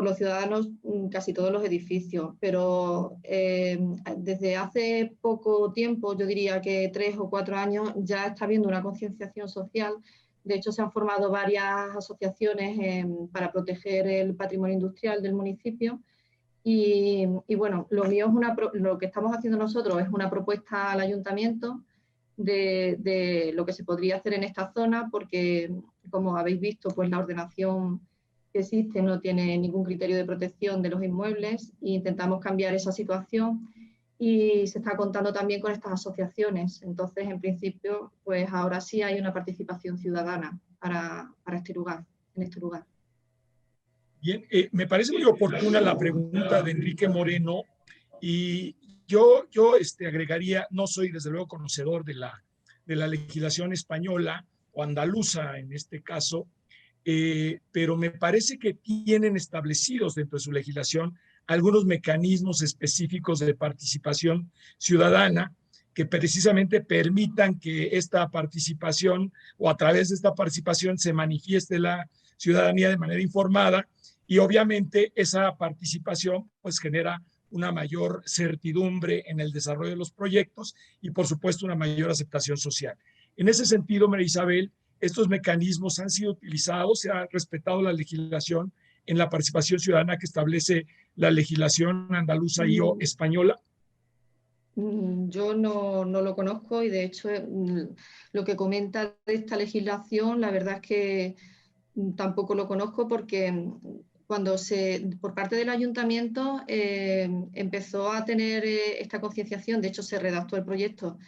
los ciudadanos casi todos los edificios, pero desde hace poco tiempo, yo diría que 3 o 4 años, ya está habiendo una concienciación social. De hecho, se han formado varias asociaciones para proteger el patrimonio industrial del municipio. Y bueno, lo que estamos haciendo nosotros es una propuesta al ayuntamiento de lo que se podría hacer en esta zona, porque, como habéis visto, pues la ordenación que existe no tiene ningún criterio de protección de los inmuebles, e intentamos cambiar esa situación y se está contando también con estas asociaciones. Entonces, en principio, pues ahora sí hay una participación ciudadana para este lugar, en este lugar. Bien, me parece muy oportuna la pregunta de Enrique Moreno y yo agregaría, no soy desde luego conocedor de la legislación española o andaluza en este caso, pero me parece que tienen establecidos dentro de su legislación algunos mecanismos específicos de participación ciudadana que precisamente permitan que esta participación o a través de esta participación se manifieste la ciudadanía de manera informada y obviamente esa participación pues genera una mayor certidumbre en el desarrollo de los proyectos y por supuesto una mayor aceptación social. En ese sentido, María Isabel, estos mecanismos han sido utilizados, se ha respetado la legislación en la participación ciudadana que establece la legislación andaluza y o española. Yo no lo conozco y de hecho lo que comenta de esta legislación, la verdad es que tampoco lo conozco porque cuando por parte del ayuntamiento empezó a tener esta concienciación, de hecho se redactó el proyecto,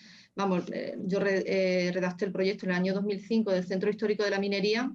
yo redacté el proyecto en el año 2005 del Centro Histórico de la Minería,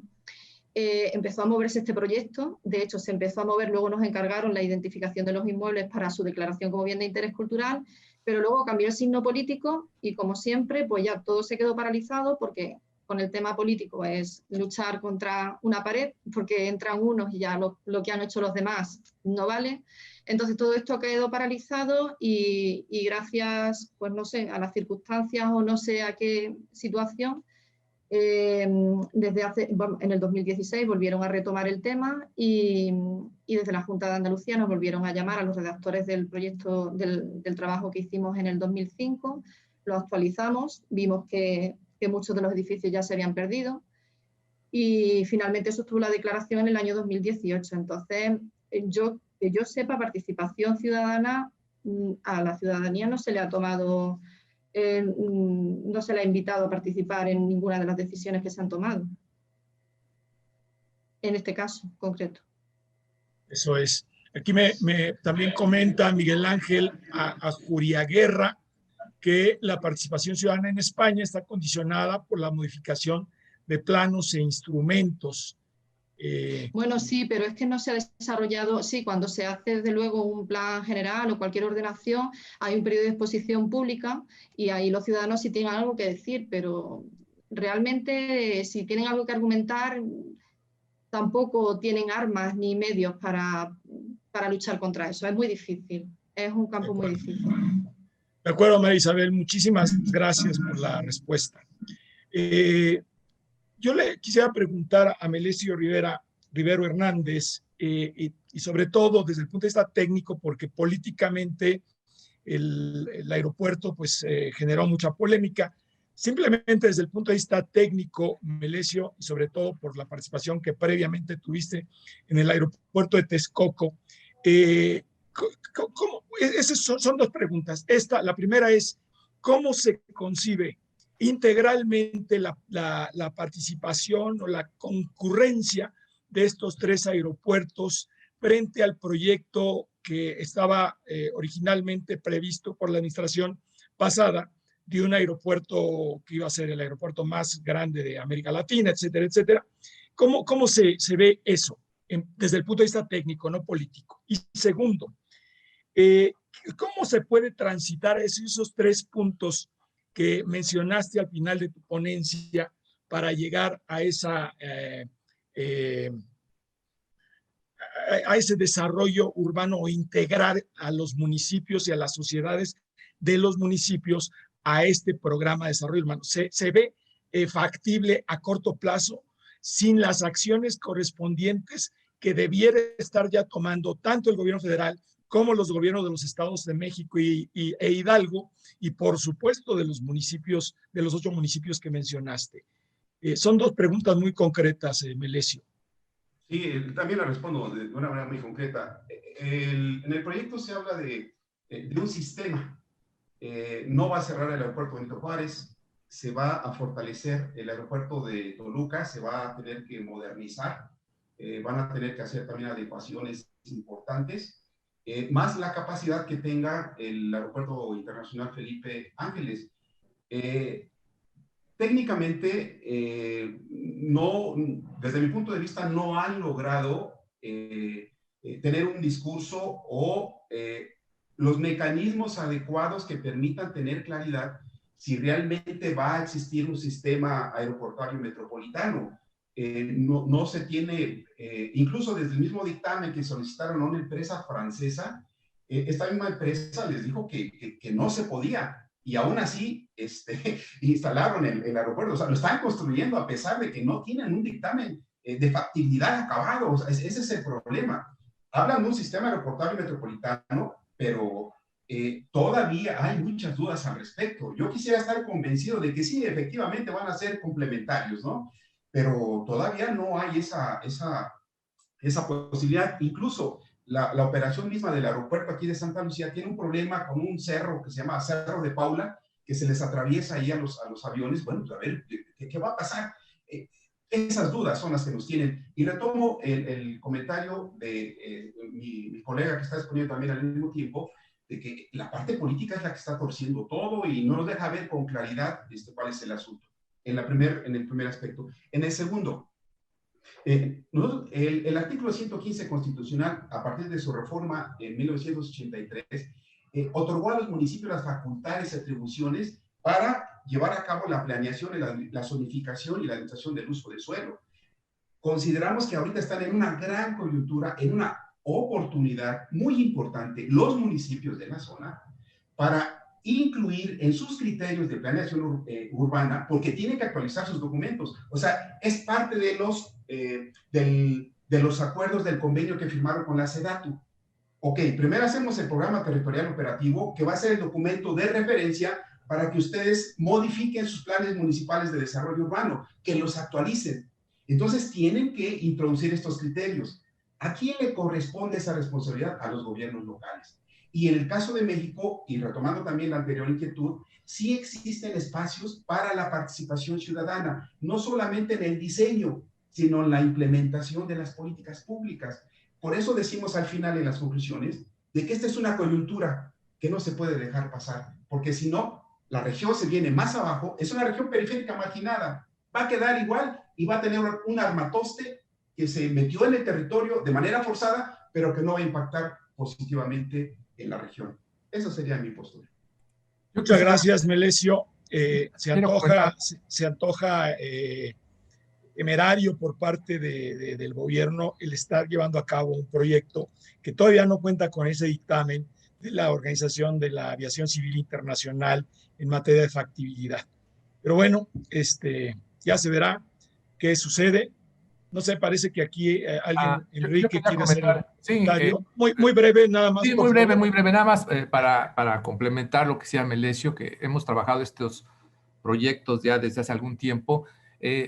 empezó a moverse este proyecto, de hecho se empezó a mover, luego nos encargaron la identificación de los inmuebles para su declaración como bien de interés cultural, pero luego cambió el signo político y como siempre pues ya todo se quedó paralizado porque con el tema político es luchar contra una pared, porque entran unos y ya lo que han hecho los demás no vale. Entonces todo esto ha quedado paralizado y gracias, pues no sé, a las circunstancias o no sé a qué situación, en el 2016 volvieron a retomar el tema y desde la Junta de Andalucía nos volvieron a llamar a los redactores del proyecto, del trabajo que hicimos en el 2005, lo actualizamos, vimos que muchos de los edificios ya se habían perdido y finalmente sostuvo la declaración en el año 2018. Entonces, que yo sepa, participación ciudadana, a la ciudadanía no se le ha tomado... no se le ha invitado a participar en ninguna de las decisiones que se han tomado, en este caso concreto. Eso es. Aquí también comenta Miguel Ángel Ajuriaguerra que la participación ciudadana en España está condicionada por la modificación de planos e instrumentos. Bueno, sí, pero es que no se ha desarrollado, sí, cuando se hace desde luego un plan general o cualquier ordenación, hay un periodo de exposición pública y ahí los ciudadanos sí tienen algo que decir, pero realmente si tienen algo que argumentar, tampoco tienen armas ni medios para luchar contra eso. Es muy difícil, es un campo muy difícil. De acuerdo, María Isabel, muchísimas gracias por la respuesta. Yo le quisiera preguntar a Melesio Rivero Hernández, y sobre todo desde el punto de vista técnico, porque políticamente el aeropuerto pues, generó mucha polémica. Simplemente desde el punto de vista técnico, Melesio, y sobre todo por la participación que previamente tuviste en el aeropuerto de Texcoco, esas son dos preguntas. La primera es, ¿cómo se concibe integralmente la participación o la concurrencia de estos tres aeropuertos frente al proyecto que estaba originalmente previsto por la administración pasada de un aeropuerto que iba a ser el aeropuerto más grande de América Latina, etcétera, etcétera? ¿Cómo se ve eso desde el punto de vista técnico, no político? Y segundo, ¿cómo se puede transitar esos tres puntos que mencionaste al final de tu ponencia para llegar a ese desarrollo urbano o integrar a los municipios y a las sociedades de los municipios a este programa de desarrollo urbano? ¿Se ve factible a corto plazo sin las acciones correspondientes que debiera estar ya tomando tanto el gobierno federal como los gobiernos de los estados de México e Hidalgo, y por supuesto de los municipios, de los 8 municipios que mencionaste? Son dos preguntas muy concretas, Melesio. Sí, también la respondo de una manera muy concreta. En el proyecto se habla de un sistema. No va a cerrar el aeropuerto Benito Juárez, se va a fortalecer el aeropuerto de Toluca, se va a tener que modernizar, van a tener que hacer también adecuaciones importantes, más la capacidad que tenga el Aeropuerto Internacional Felipe Ángeles. Técnicamente, no, desde mi punto de vista, no han logrado tener un discurso o los mecanismos adecuados que permitan tener claridad si realmente va a existir un sistema aeroportuario metropolitano. No se tiene, incluso desde el mismo dictamen que solicitaron a una empresa francesa, esta misma empresa les dijo que no se podía, y aún así instalaron el aeropuerto. O sea, lo están construyendo a pesar de que no tienen un dictamen de factibilidad acabado. O sea, ese es el problema. Hablan de un sistema aeroportuario metropolitano, pero todavía hay muchas dudas al respecto. Yo quisiera estar convencido de que sí, efectivamente van a ser complementarios, ¿no? Pero todavía no hay esa posibilidad. Incluso la operación misma del aeropuerto aquí de Santa Lucía tiene un problema con un cerro que se llama Cerro de Paula, que se les atraviesa ahí a los aviones. Bueno, pues a ver, ¿qué va a pasar? Esas dudas son las que nos tienen. Y retomo el comentario de mi colega que está exponiendo también al mismo tiempo, de que la parte política es la que está torciendo todo y no nos deja ver con claridad cuál es el asunto. En el primer aspecto. En el segundo, el artículo 115 constitucional, a partir de su reforma en 1983, otorgó a los municipios las facultades y atribuciones para llevar a cabo la planeación, la zonificación y la administración del uso del suelo. Consideramos que ahorita están en una gran coyuntura, en una oportunidad muy importante, los municipios de la zona, para incluir en sus criterios de planeación urbana, porque tienen que actualizar sus documentos. O sea, es parte de los acuerdos del convenio que firmaron con la SEDATU. Ok, primero hacemos el programa territorial operativo, que va a ser el documento de referencia para que ustedes modifiquen sus planes municipales de desarrollo urbano, que los actualicen. Entonces tienen que introducir estos criterios. ¿A quién le corresponde esa responsabilidad? A los gobiernos locales. Y en el caso de México, y retomando también la anterior inquietud, sí existen espacios para la participación ciudadana, no solamente en el diseño, sino en la implementación de las políticas públicas. Por eso decimos al final en las conclusiones de que esta es una coyuntura que no se puede dejar pasar, porque si no, la región se viene más abajo, es una región periférica marginada, va a quedar igual y va a tener un armatoste que se metió en el territorio de manera forzada, pero que no va a impactar positivamente en la región. Esa sería mi postura. Muchas gracias, Melesio. Se antoja temerario por parte del gobierno el estar llevando a cabo un proyecto que todavía no cuenta con ese dictamen de la Organización de la Aviación Civil Internacional en materia de factibilidad. Pero bueno, ya se verá qué sucede. No sé, parece que aquí alguien, Enrique, quiere hacer un comentario. Muy breve, nada más. Sí, muy breve, nada más para complementar lo que decía Melesio, que hemos trabajado estos proyectos ya desde hace algún tiempo.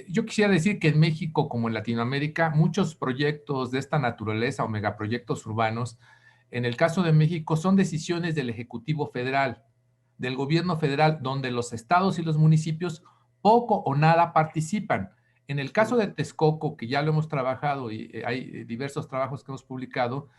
Yo quisiera decir que en México, como en Latinoamérica, muchos proyectos de esta naturaleza o megaproyectos urbanos, en el caso de México, son decisiones del Ejecutivo Federal, del gobierno federal, donde los estados y los municipios poco o nada participan. En el caso de Texcoco, que ya lo hemos trabajado y hay diversos trabajos que hemos publicado,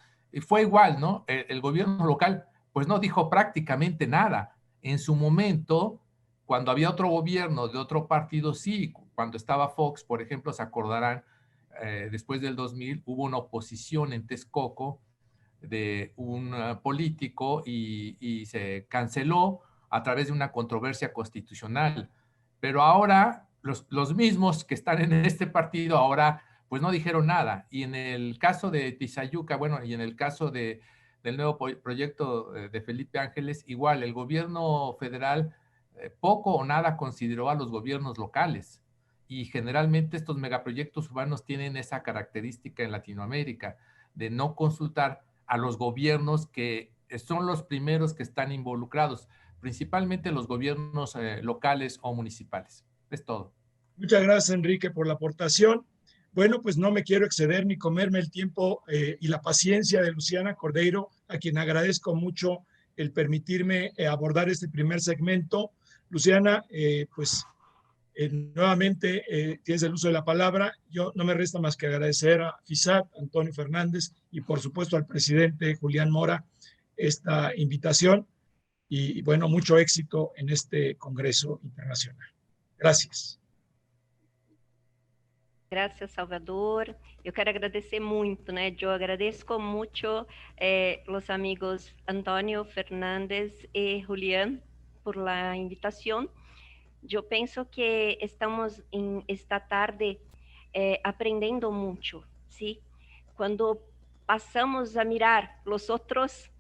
fue igual, ¿no? El gobierno local, pues no dijo prácticamente nada. En su momento, cuando había otro gobierno de otro partido, sí, cuando estaba Fox, por ejemplo, se acordarán, después del 2000 hubo una oposición en Texcoco de un político y se canceló a través de una controversia constitucional. Pero ahora los mismos que están en este partido ahora pues no dijeron nada. Y en el caso de Tizayuca, bueno, y en el caso del nuevo proyecto de Felipe Ángeles, igual el gobierno federal poco o nada consideró a los gobiernos locales. Y generalmente estos megaproyectos urbanos tienen esa característica en Latinoamérica, de no consultar a los gobiernos que son los primeros que están involucrados, principalmente los gobiernos locales o municipales. Es todo. Muchas gracias, Enrique, por la aportación. Bueno, pues no me quiero exceder ni comerme el tiempo y la paciencia de Luciana Cordeiro, a quien agradezco mucho el permitirme abordar este primer segmento. Luciana, nuevamente tienes el uso de la palabra. Yo no me resta más que agradecer a FISAT, Antonio Fernández, y por supuesto al presidente Julián Mora esta invitación. Y bueno, mucho éxito en este Congreso Internacional. Gracias. Graças, Salvador. Eu quero agradecer muito, né? Eu agradeço muito os amigos Antonio Fernández e Julián por la invitación. Eu penso que estamos esta tarde aprendendo muito, ¿sí? Quando passamos a mirar os outros,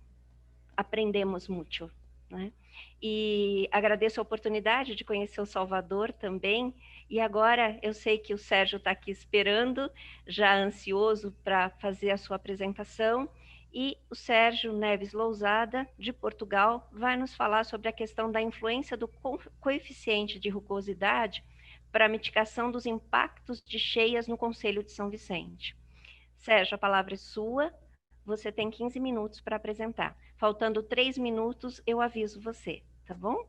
aprendemos muito, né? E agradeço a oportunidade de conhecer o Salvador também. E agora eu sei que o Sérgio está aqui esperando, já ansioso para fazer a sua apresentação. E o Sérgio Neves Lousada, de Portugal, vai nos falar sobre a questão da influência do coeficiente de rugosidade para a mitigação dos impactos de cheias no Conselho de São Vicente. Sérgio, a palavra é sua. Você tem 15 minutos para apresentar. Faltando 3 minutos, eu aviso você, tá bom?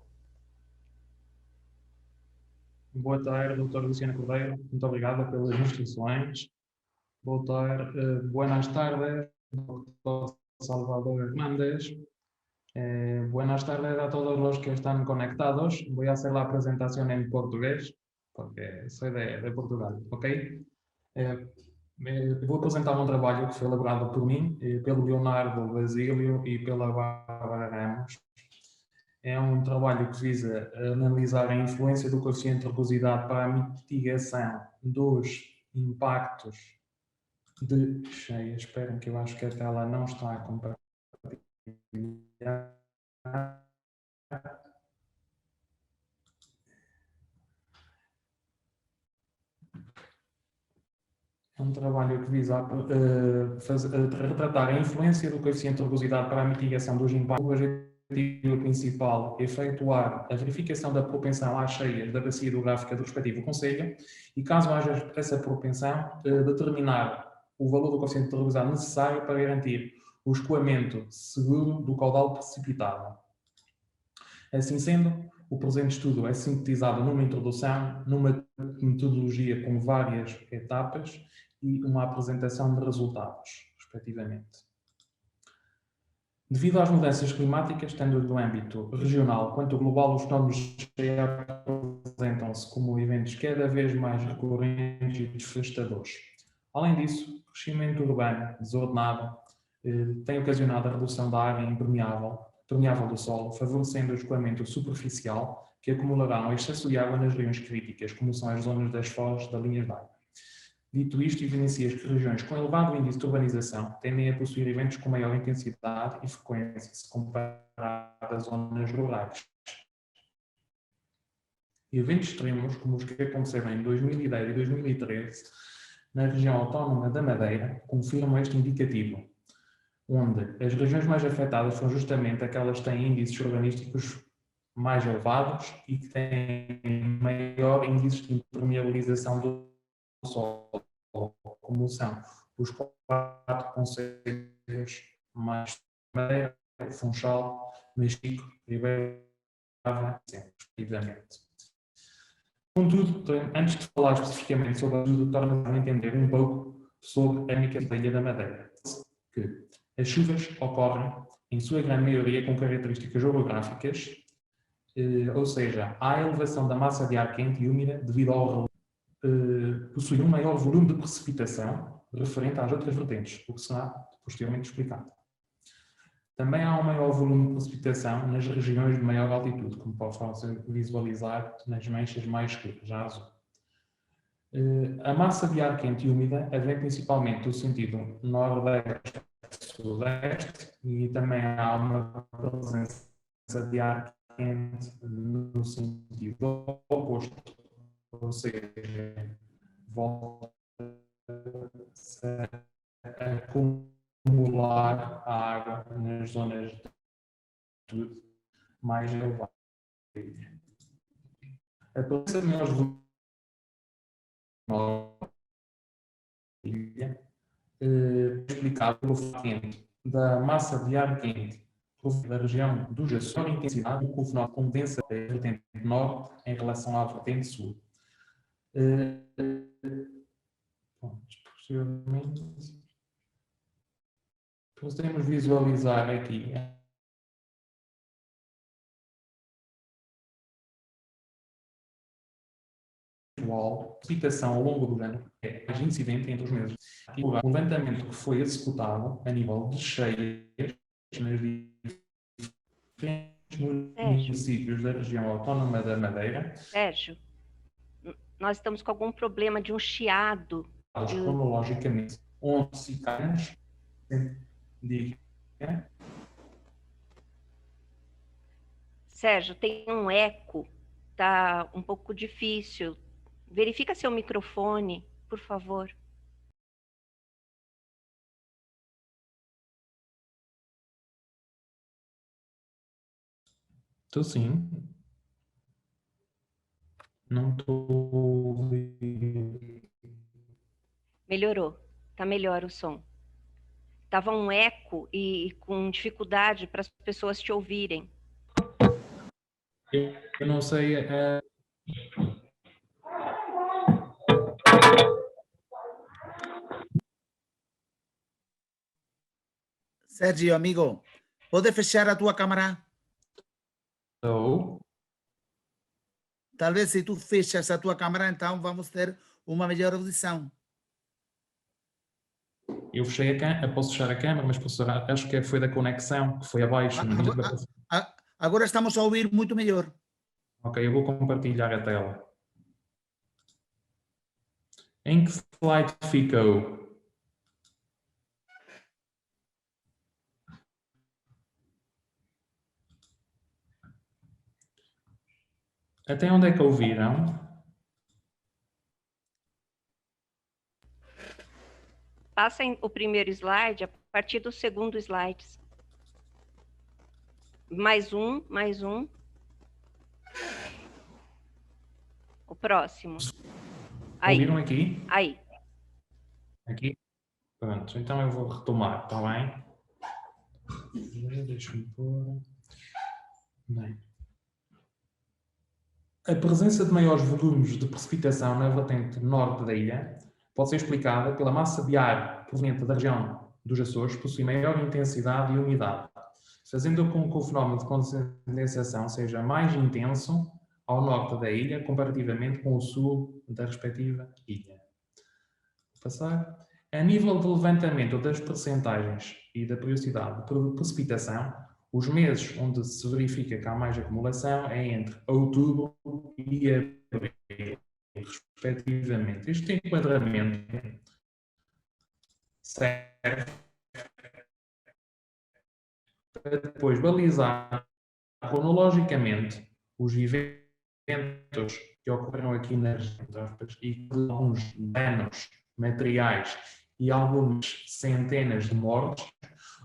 Boa tarde, doutora Luciana Cordeiro. Muito obrigado pelas instruções. Buenas tardes, doctor Salvador Hernández. Buenas tardes a todos los que están conectados. Voy a hacer la presentación en portugués, porque soy de Portugal, ¿ok? Vou apresentar um trabalho que foi elaborado por mim, pelo Leonardo Basílio e pela Bárbara Ramos. É um trabalho que visa analisar a influência do coeficiente de rugosidade para a mitigação dos impactos de cheia. Esperem que eu acho que a tela não está a compartilhar. É um trabalho que visa retratar a influência do coeficiente de rugosidade para a mitigação dos impactos. O objetivo principal é efetuar a verificação da propensão às cheias da bacia hidrográfica do respectivo concelho e, caso haja essa propensão, determinar o valor do coeficiente de rugosidade necessário para garantir o escoamento seguro do caudal precipitado. Assim sendo, o presente estudo é sintetizado numa introdução, numa metodologia com várias etapas e uma apresentação de resultados, respectivamente. Devido às mudanças climáticas, tanto do âmbito regional quanto global, os fenómenos de cheia apresentam-se como eventos cada vez mais recorrentes e desflestadores. Além disso, o crescimento urbano desordenado tem ocasionado a redução da área impermeável do solo, favorecendo o escoamento superficial, que acumulará um excesso de água nas regiões críticas, como são as zonas das foz das linhas de água. Dito isto, evidencia que regiões com elevado índice de urbanização tendem a possuir eventos com maior intensidade e frequência, se comparado a zonas rurais. Eventos extremos, como os que aconteceram em 2010 e 2013, na região autónoma da Madeira, confirmam este indicativo, onde as regiões mais afetadas são justamente aquelas que têm índices urbanísticos mais elevados e que têm maior índice de impermeabilização do solo, como são os 4 concelhos mais Madeira, Funchal, Mexico, Ribeira, respectivamente. Contudo, antes de falar especificamente sobre o estudo, torna-se a entender um pouco sobre a mecânica da Ilha da Madeira, que as chuvas ocorrem, em sua grande maioria, com características orográficas, ou seja, há elevação da massa de ar quente e úmida devido ao possui um maior volume de precipitação referente às outras vertentes, o que será posteriormente explicado. Também há um maior volume de precipitação nas regiões de maior altitude, como pode-se visualizar nas manchas mais escuras, já azul. A massa de ar quente e úmida advém principalmente do sentido nordeste-sudeste e também há uma presença de ar quente no sentido oposto, ou seja, volta-se a acumular a água nas zonas de altitude mais elevadas. A presença de maiores volumes explicado pelo facto da massa de ar quente da região dos Açores, intensidade do fenómeno condensa da vertente norte em relação à vertente sul. Posteriormente, podemos visualizar aqui precipitação ao longo do ano é mais incidente entre os meses. O levantamento que foi executado a nível de cheias nos diferentes municípios da região autónoma da Madeira. Sérgio, nós estamos com algum problema de um chiado. Cronologicamente, 11 anos. Sérgio, tem um eco, tá um pouco difícil. Verifica seu microfone, por favor. Estou sim. Não estou. Melhorou, tá melhor o som. Tava um eco e com dificuldade para as pessoas te ouvirem. Eu não sei. Sérgio, amigo, pode fechar a tua câmera? Estou. Talvez se tu fechas a tua câmera, então vamos ter uma melhor audição. Eu fechei a câmera, posso fechar a câmera, mas professor, acho que foi da conexão, que foi abaixo. Agora estamos a ouvir muito melhor. Ok, eu vou compartilhar a tela. Em que slide ficou? Até onde é que ouviram? Passem o primeiro slide a partir do segundo slide. Mais um. O próximo. Aí. Ouviram aqui? Aí. Aqui? Pronto, então eu vou retomar, está bem? Deixa-me pôr. Bem. A presença de maiores volumes de precipitação na vertente norte da ilha pode ser explicada pela massa de ar proveniente da região dos Açores, que possui maior intensidade e umidade, fazendo com que o fenómeno de condensação seja mais intenso ao norte da ilha, comparativamente com o sul da respectiva ilha. Vou passar. A nível de levantamento das percentagens e da periodicidade de precipitação, os meses onde se verifica que há mais acumulação é entre outubro e abril, respectivamente. Este enquadramento serve para depois balizar cronologicamente os eventos que ocorreram aqui nas regiões e com alguns danos materiais e algumas centenas de mortes,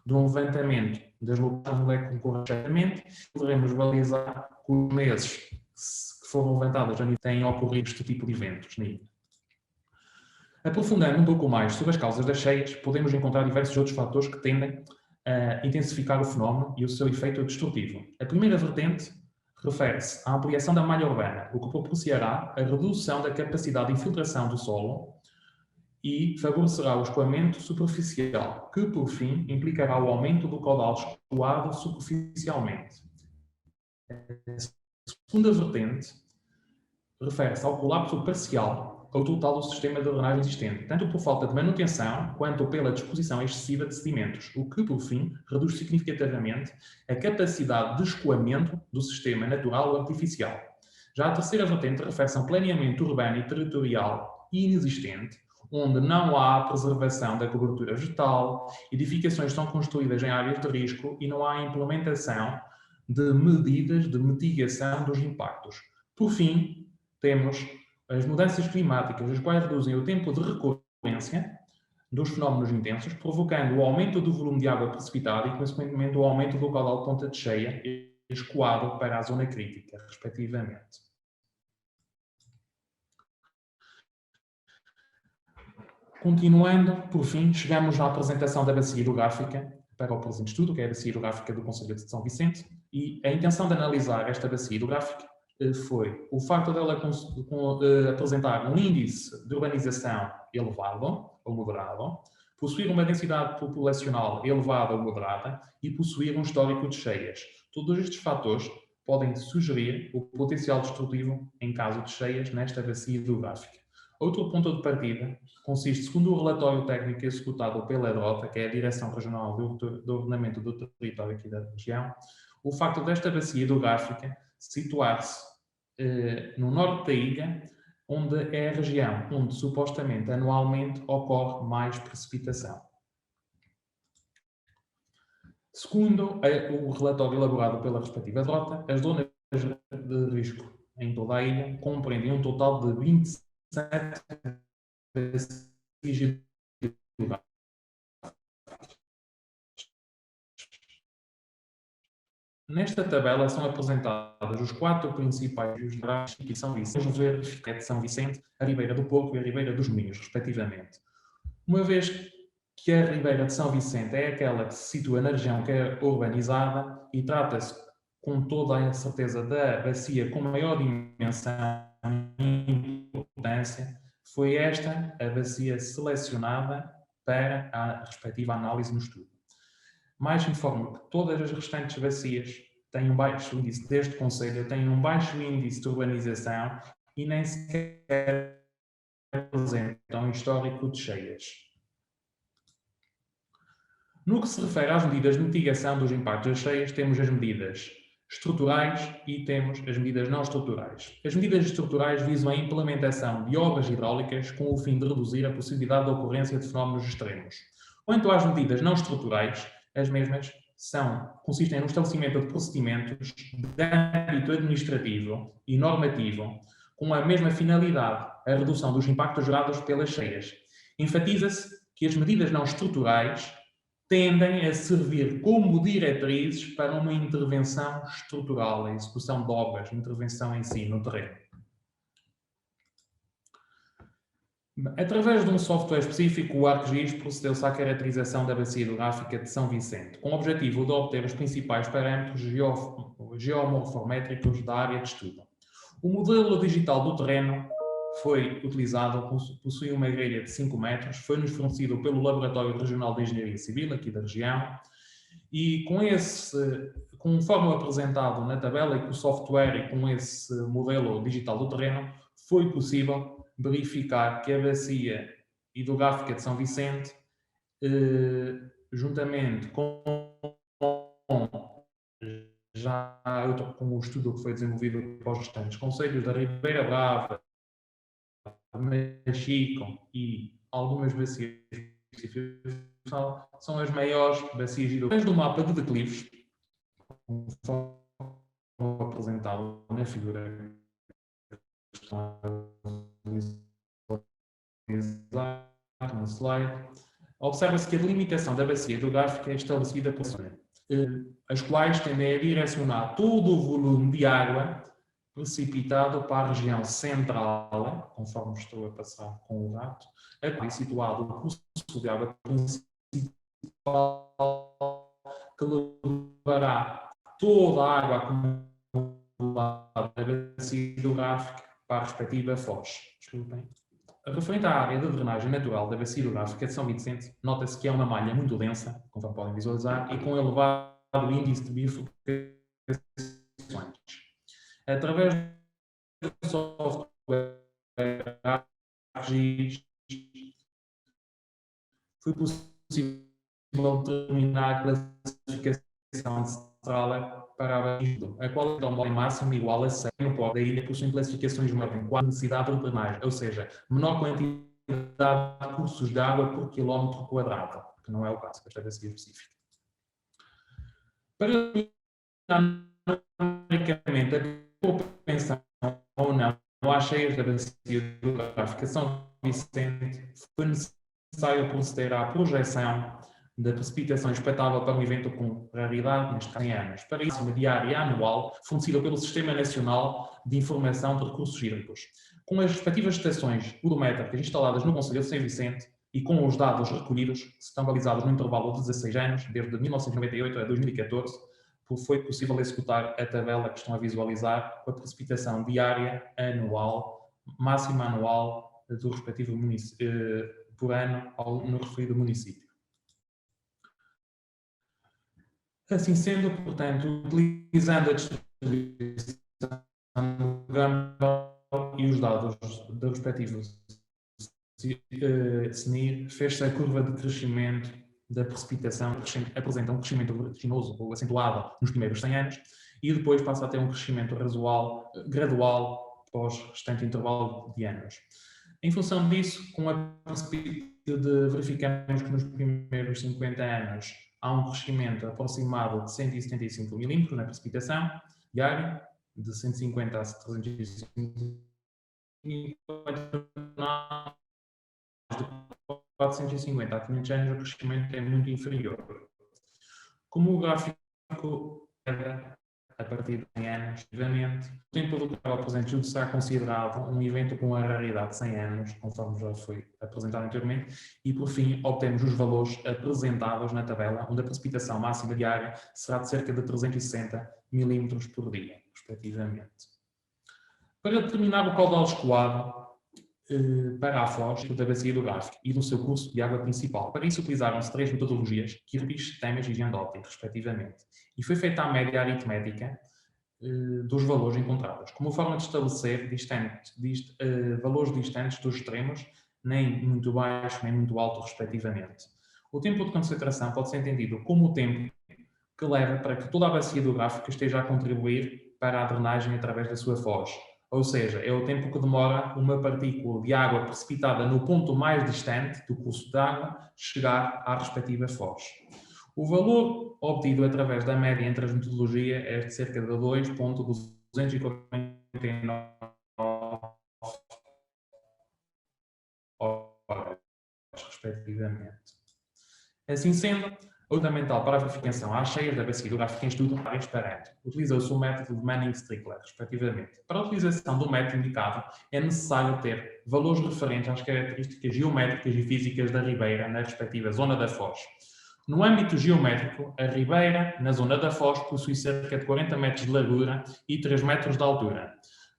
de um levantamento das locações onde é que concorrentemente, poderemos balizar com os meses que foram levantados onde têm ocorrido este tipo de eventos na ilha. Aprofundando um pouco mais sobre as causas das cheias, podemos encontrar diversos outros fatores que tendem a intensificar o fenómeno e o seu efeito destrutivo. A primeira vertente refere-se à ampliação da malha urbana, o que propiciará a redução da capacidade de infiltração do solo e favorecerá o escoamento superficial, que, por fim, implicará o aumento do caudal escoado superficialmente. A segunda vertente refere-se ao colapso parcial ou total do sistema de drenagem existente, tanto por falta de manutenção quanto pela disposição excessiva de sedimentos, o que, por fim, reduz significativamente a capacidade de escoamento do sistema natural ou artificial. Já a terceira vertente refere-se a um planeamento urbano e territorial inexistente, onde não há preservação da cobertura vegetal, edificações são construídas em áreas de risco e não há implementação de medidas de mitigação dos impactos. Por fim, temos as mudanças climáticas, as quais reduzem o tempo de recorrência dos fenómenos intensos, provocando o aumento do volume de água precipitada e, consequentemente, o aumento do caudal de ponta de cheia escoado para a zona crítica, respectivamente. Continuando, por fim, chegamos à apresentação da bacia hidrográfica para o presente estudo, que é a bacia hidrográfica do Concelho de São Vicente, e a intenção de analisar esta bacia hidrográfica foi o facto dela apresentar um índice de urbanização elevado ou moderado, possuir uma densidade populacional elevada ou moderada e possuir um histórico de cheias. Todos estes fatores podem sugerir o potencial destrutivo em caso de cheias nesta bacia hidrográfica. Outro ponto de partida consiste, segundo o relatório técnico executado pela EDROTA, que é a Direção Regional do Ordenamento do Território aqui da região, o facto desta bacia hidrográfica situar-se no norte da ilha, onde é a região onde supostamente anualmente ocorre mais precipitação. Segundo o relatório elaborado pela respectiva EDROTA, as zonas de risco em toda a ilha compreendem um total de 27 bacias hidrográficas. Nesta tabela são apresentados os 4 principais rios de São Vicente, o Verde, de São Vicente, a Ribeira do Porco e a Ribeira dos Minhos, respectivamente. Uma vez que a Ribeira de São Vicente é aquela que se situa na região que é urbanizada e trata-se com toda a certeza da bacia com maior dimensão e importância, foi esta a bacia selecionada para a respectiva análise no estudo. Mais informo que todas as restantes bacias têm um baixo índice deste concelho, têm um baixo índice de urbanização e nem sequer apresentam histórico de cheias. No que se refere às medidas de mitigação dos impactos das cheias, temos as medidas estruturais e temos as medidas não estruturais. As medidas estruturais visam a implementação de obras hidráulicas com o fim de reduzir a possibilidade de ocorrência de fenómenos extremos. Quanto às medidas não estruturais, as mesmas consistem no estabelecimento de procedimentos de âmbito administrativo e normativo com a mesma finalidade, a redução dos impactos gerados pelas cheias. Enfatiza-se que as medidas não estruturais tendem a servir como diretrizes para uma intervenção estrutural, a execução de obras, intervenção em si, no terreno. Através de um software específico, o ArcGIS procedeu-se à caracterização da bacia hidrográfica de São Vicente, com o objetivo de obter os principais parâmetros geomorfométricos da área de estudo. O modelo digital do terreno foi utilizado, possui uma grelha de 5 metros, foi-nos fornecido pelo Laboratório Regional de Engenharia Civil, aqui da região, e conforme apresentado na tabela e com o software e com esse modelo digital do terreno, foi possível verificar que a bacia hidrográfica de São Vicente, juntamente com o estudo que foi desenvolvido para os restantes concelhos da Ribeira Brava, Machico e algumas bacias são as maiores bacias hidrográficas do mapa de declives, conforme apresentado na figura que estão a no slide. Observa-se que a delimitação da bacia hidrográfica é estabelecida por as quais tendem a direcionar todo o volume de água precipitado para a região central, conforme estou a passar com o rato, aqui situado o curso de água principal, que levará toda a água acumulada da bacia hidrográfica para a respectiva foz. Desculpem. Referente à área de drenagem natural da bacia hidrográfica de São Vicente, nota-se que é uma malha muito densa, conforme podem visualizar, e com elevado índice de bifurcações. Através do software ArcGIS, foi possível determinar a classificação de Strahler para a bacia, a qual é um máximo igual a 100. O pó da ilha possui classificações maiores com a necessidade de drenagem, ou seja, menor quantidade de cursos de água por quilómetro quadrado, que não é o caso desta bacia específica. Para numericamente a propensão ou não às cheias da bacia hidrográfica São Vicente, foi necessário proceder à projeção da precipitação expectável para um evento com raridade, neste caso em anos. Para isso, uma diária anual fornecida pelo Sistema Nacional de Informação de Recursos Hídricos. Com as respectivas estações odométricas instaladas no Concelho de São Vicente e com os dados recolhidos, que estão balizados no intervalo de 16 anos, desde 1998 a 2014, foi possível executar a tabela que estão a visualizar com a precipitação diária, anual, máxima anual do respectivo município, por ano no referido município. Assim sendo, portanto, utilizando a distribuição do Gumbel e os dados do respectivo CNIR, fez-se a curva de crescimento da precipitação, apresenta um crescimento vertiginoso ou acentuado nos primeiros 100 anos e depois passa a ter um crescimento gradual após o restante intervalo de anos. Em função disso, com a perspectiva verificamos que nos primeiros 50 anos há um crescimento aproximado de 175 milímetros na precipitação diária, de 150 a 350 450 a 500 anos, o crescimento é muito inferior. Como o gráfico era a partir de 100 anos, obviamente, o tempo do grau presente será considerado um evento com uma raridade de 100 anos, conforme já foi apresentado anteriormente, e por fim obtemos os valores apresentados na tabela, onde a precipitação máxima diária será de cerca de 360 milímetros por dia, respectivamente. Para determinar o caudal escoado para a foz da bacia hidrográfica e do seu curso de água principal. Para isso utilizaram-se 3 metodologias, Kirby, Temes e Giandotti, respectivamente. E foi feita a média aritmética dos valores encontrados, como forma de estabelecer valores distantes dos extremos, nem muito baixo nem muito alto, respectivamente. O tempo de concentração pode ser entendido como o tempo que leva para que toda a bacia hidrográfica esteja a contribuir para a drenagem através da sua foz. Ou seja, é o tempo que demora uma partícula de água precipitada no ponto mais distante do curso de água chegar à respectiva foz. O valor obtido através da média entre as metodologias é de cerca de 2.249 horas, respectivamente. Assim sendo, fundamental para a verificação às cheias da bacia hidrográfica em estudo vários parâmetros. Utilizou-se o método de Manning-Strickler, respectivamente. Para a utilização do método indicado, é necessário ter valores referentes às características geométricas e físicas da ribeira na respectiva zona da foz. No âmbito geométrico, a ribeira, na zona da foz, possui cerca de 40 metros de largura e 3 metros de altura,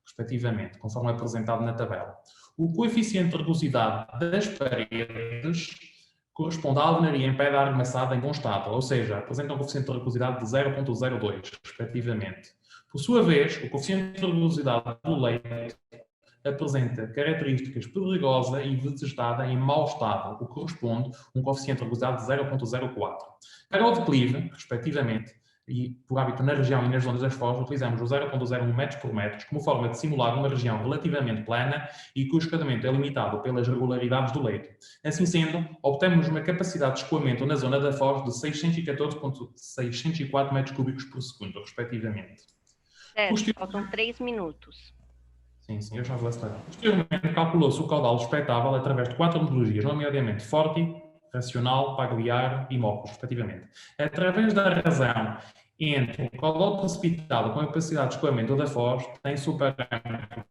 respectivamente, conforme apresentado na tabela. O coeficiente de rugosidade das paredes corresponde à alvenaria em pedra arremassada em bom estado, ou seja, apresenta um coeficiente de rugosidade de 0,02, respectivamente. Por sua vez, o coeficiente de rugosidade do leito apresenta características pedregosa e vegetada em mau estado, o que corresponde a um coeficiente de rugosidade de 0,04. Para o declive, respectivamente, e por hábito na região e nas zonas das fozes, utilizamos o 0,01 metros por metro como forma de simular uma região relativamente plana e cujo escoamento é limitado pelas regularidades do leito. Assim sendo, obtemos uma capacidade de escoamento na zona da foz de 614,604 metros cúbicos por segundo, respectivamente. Faltam 3 minutos. Sim, eu já vou acelerar. Posteriormente, calculou-se o caudal expectável através de 4 metodologias, nomeadamente Forti, Racional, Pagliaro e Mocos, respectivamente. Através da razão entre o caudal precipitado com a capacidade de escoamento da foz, tem-se o parâmetro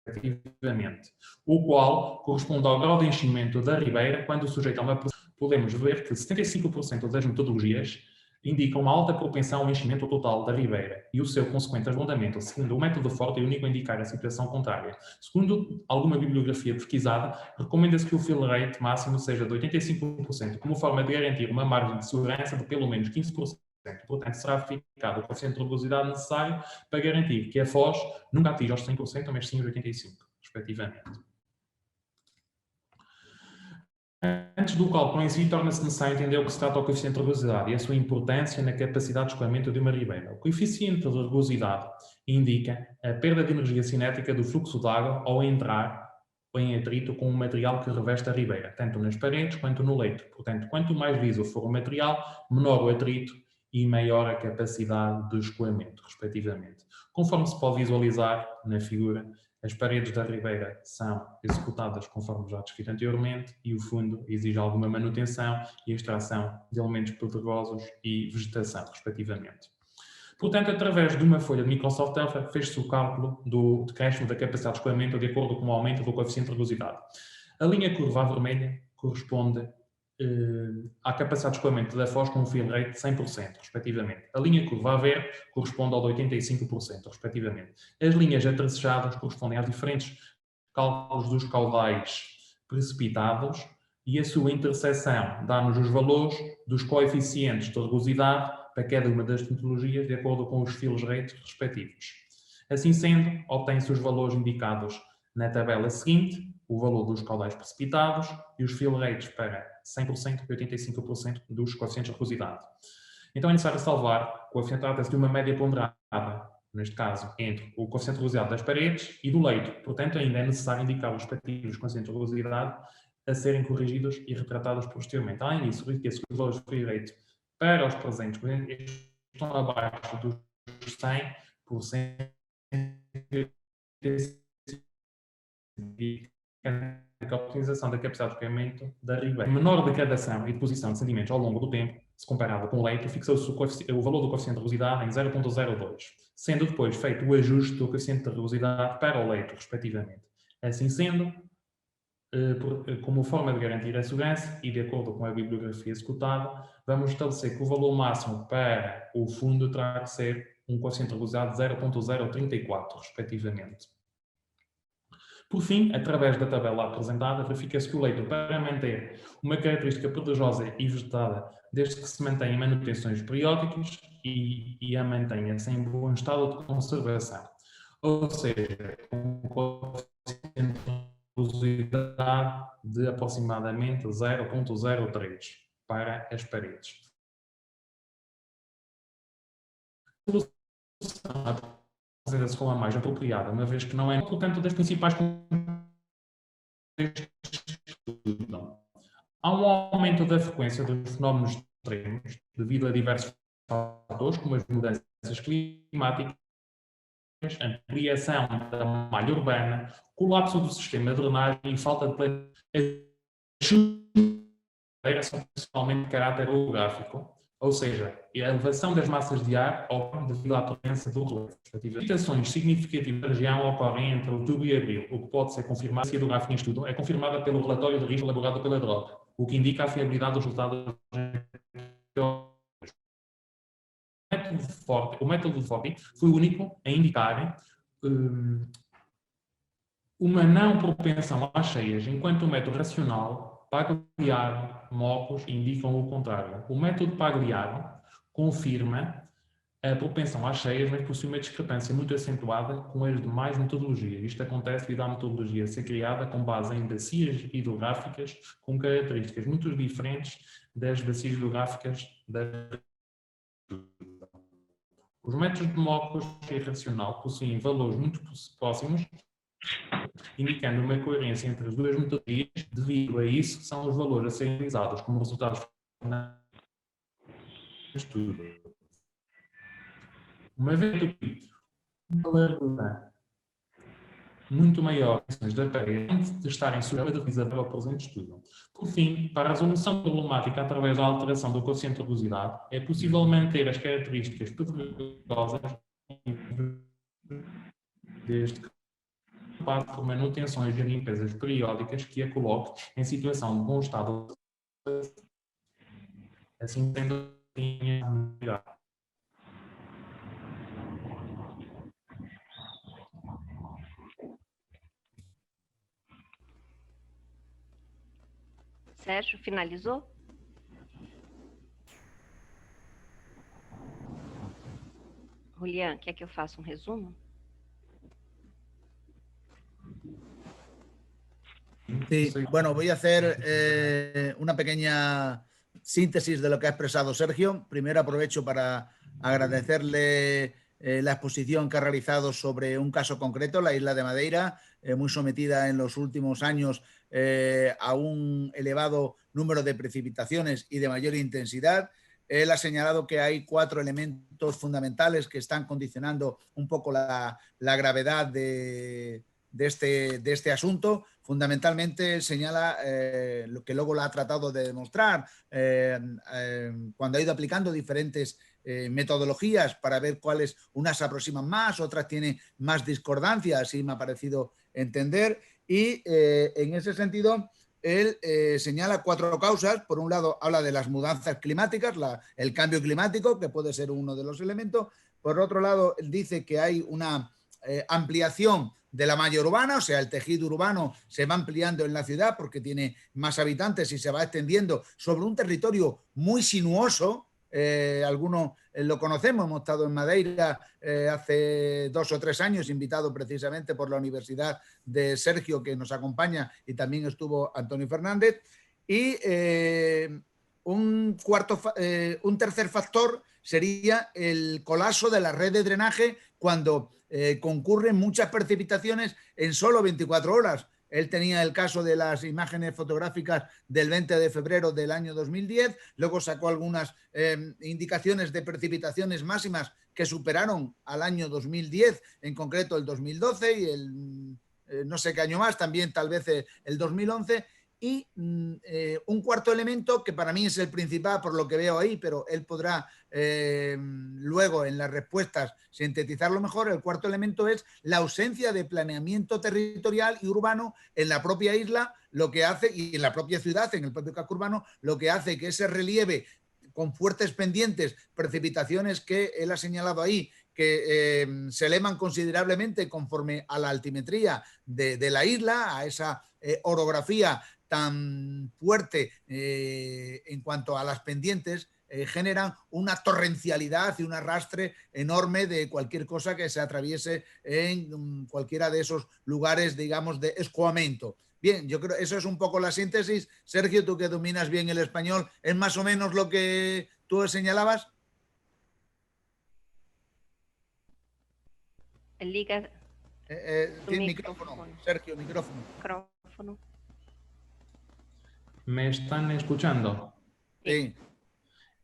respectivamente, o qual corresponde ao grau de enchimento da ribeira quando sujeito a uma pressão. Podemos ver que 75% das metodologias indicam uma alta propensão ao enchimento total da ribeira e o seu consequente arredondamento, segundo o método Forti, é o único a indicar a situação contrária. Segundo alguma bibliografia pesquisada, recomenda-se que o fill rate máximo seja de 85%, como forma de garantir uma margem de segurança de pelo menos 15%. Portanto, será verificado o coeficiente de rugosidade necessário para garantir que a foz nunca atinja os 100%, mas sim os 85%, respectivamente. Antes do cálculo em si, torna-se necessário entender o que se trata do coeficiente de rugosidade e a sua importância na capacidade de escoamento de uma ribeira. O coeficiente de rugosidade indica a perda de energia cinética do fluxo de água ao entrar em atrito com o material que reveste a ribeira, tanto nas paredes quanto no leito. Portanto, quanto mais liso for o material, menor o atrito e maior a capacidade de escoamento, respectivamente. Conforme se pode visualizar na figura, as paredes da ribeira são executadas conforme já descrito anteriormente e o fundo exige alguma manutenção e extração de elementos pedregosos e vegetação, respectivamente. Portanto, através de uma folha de Microsoft Excel, fez-se o cálculo do decréscimo da capacidade de escoamento de acordo com o aumento do coeficiente de rugosidade. A linha curva vermelha corresponde à capacidade de escoamento da foz com um fill rate de 100%, respectivamente. A linha curva a verde corresponde ao de 85%, respectivamente. As linhas atravessadas correspondem aos diferentes cálculos dos caudais precipitados e a sua interseção dá-nos os valores dos coeficientes de rugosidade para cada uma das metodologias de acordo com os fill rates respectivos. Assim sendo, obtém-se os valores indicados na tabela seguinte, o valor dos caudais precipitados e os fill rates para 100% e 85% dos coeficientes de rugosidade. Então é necessário salvar, o coeficiente trata-se de uma média ponderada, neste caso, entre o coeficiente de rugosidade das paredes e do leito. Portanto, ainda é necessário indicar os respectivos coeficientes de rugosidade a serem corrigidos e retratados posteriormente. Além disso, verifica-se que os valores de fill rate para os presentes estão abaixo dos 100%, a optimização da capacidade de escoamento da ribeira. Menor degradação e deposição de sedimentos ao longo do tempo, se comparado com o leito, fixou-se o valor do coeficiente de rugosidade em 0,02, sendo depois feito o ajuste do coeficiente de rugosidade para o leito, respectivamente. Assim sendo, como forma de garantir a segurança e de acordo com a bibliografia executada, vamos estabelecer que o valor máximo para o fundo terá que ser um coeficiente de rugosidade de 0,034, respectivamente. Por fim, através da tabela apresentada, verifica-se que o leito, para manter uma característica pedregosa e vegetada, desde que se mantenha manutenções periódicas e a mantenha-se em bom estado de conservação. Ou seja, com coeficiente de rugosidade de aproximadamente 0,03. para as paredes. A fazer a escola mais apropriada, uma vez que não é, portanto, das principais há um aumento da frequência dos fenómenos extremos devido a diversos fatores, como as mudanças climáticas, ampliação da malha urbana, colapso do sistema de drenagem e falta de são principalmente de caráter orográfico, ou seja, a elevação das massas de ar ocorre devido à presença do relevo. Precipitações significativas da região ocorrem entre outubro e abril, o que pode ser confirmado se a hidrográfica em estudo é confirmada pelo relatório de risco elaborado pela DROP, o que indica a fiabilidade dos resultados. O método de Forti foi o único a indicar uma não propensão às cheias, enquanto o método racional, Pagliaro, Mocos indicam o contrário. O método Pagliaro confirma a propensão às cheias, mas possui uma discrepância muito acentuada com as demais metodologias. Isto acontece devido à metodologia ser criada com base em bacias hidrográficas com características muito diferentes das bacias hidrográficas da. Os métodos de Mocos e racional possuem valores muito próximos, indicando uma coerência entre as duas metodologias. Devido a isso, são os valores a serem utilizados como resultados no estudo. Uma vez que uma largura muito maior da parede antes de estarem sujeitas a utilizar para o presente estudo. Por fim, para a resolução problemática através da alteração do coeficiente de rugosidade, é possível manter as características pedregosas deste passo por manutenções de limpezas periódicas que a coloque em situação de bom estado, assim sendo melhor. Sérgio, finalizou? Julián, quer que eu faça um resumo? Sí, bueno, voy a hacer una pequeña síntesis de lo que ha expresado Sergio. Primero aprovecho para agradecerle la exposición que ha realizado sobre un caso concreto, la isla de Madeira, muy sometida en los últimos años a un elevado número de precipitaciones y de mayor intensidad. Él ha señalado que hay 4 elementos fundamentales que están condicionando un poco la gravedad de este asunto. Fundamentalmente señala lo que luego lo ha tratado de demostrar cuando ha ido aplicando diferentes metodologías para ver cuáles, unas se aproximan más, otras tienen más discordancias, así me ha parecido entender. Y en ese sentido, él señala 4 causas. Por un lado, habla de las mudanzas climáticas, el cambio climático, que puede ser uno de los elementos. Por otro lado, él dice que hay una ampliación de la malla urbana, o sea, el tejido urbano se va ampliando en la ciudad porque tiene más habitantes y se va extendiendo sobre un territorio muy sinuoso. Algunos lo conocemos, hemos estado en Madeira hace 2 o 3 años, invitado precisamente por la Universidad de Sergio, que nos acompaña, y también estuvo Antonio Fernández. Y un tercer factor sería el colapso de la red de drenaje cuando concurren muchas precipitaciones en solo 24 horas. Él tenía el caso de las imágenes fotográficas del 20 de febrero del año 2010, luego sacó algunas indicaciones de precipitaciones máximas que superaron al año 2010, en concreto el 2012 y no sé qué año más, también tal vez el 2011. Y un cuarto elemento que para mí es el principal por lo que veo ahí, pero él podrá luego en las respuestas sintetizarlo mejor. El cuarto elemento es la ausencia de planeamiento territorial y urbano en la propia isla, lo que hace, y en la propia ciudad, en el propio casco urbano, lo que hace que ese relieve con fuertes pendientes, precipitaciones que él ha señalado ahí, que se elevan considerablemente conforme a la altimetría de la isla, a esa orografía tan fuerte en cuanto a las pendientes, generan una torrencialidad y un arrastre enorme de cualquier cosa que se atraviese en cualquiera de esos lugares, digamos, de escoamiento. Bien, yo creo que eso es un poco la síntesis. Sergio, tú que dominas bien el español, ¿es más o menos lo que tú señalabas? Liga Tiene micrófono, Sergio, micrófono. micrófono. ¿Me están escuchando? Sí.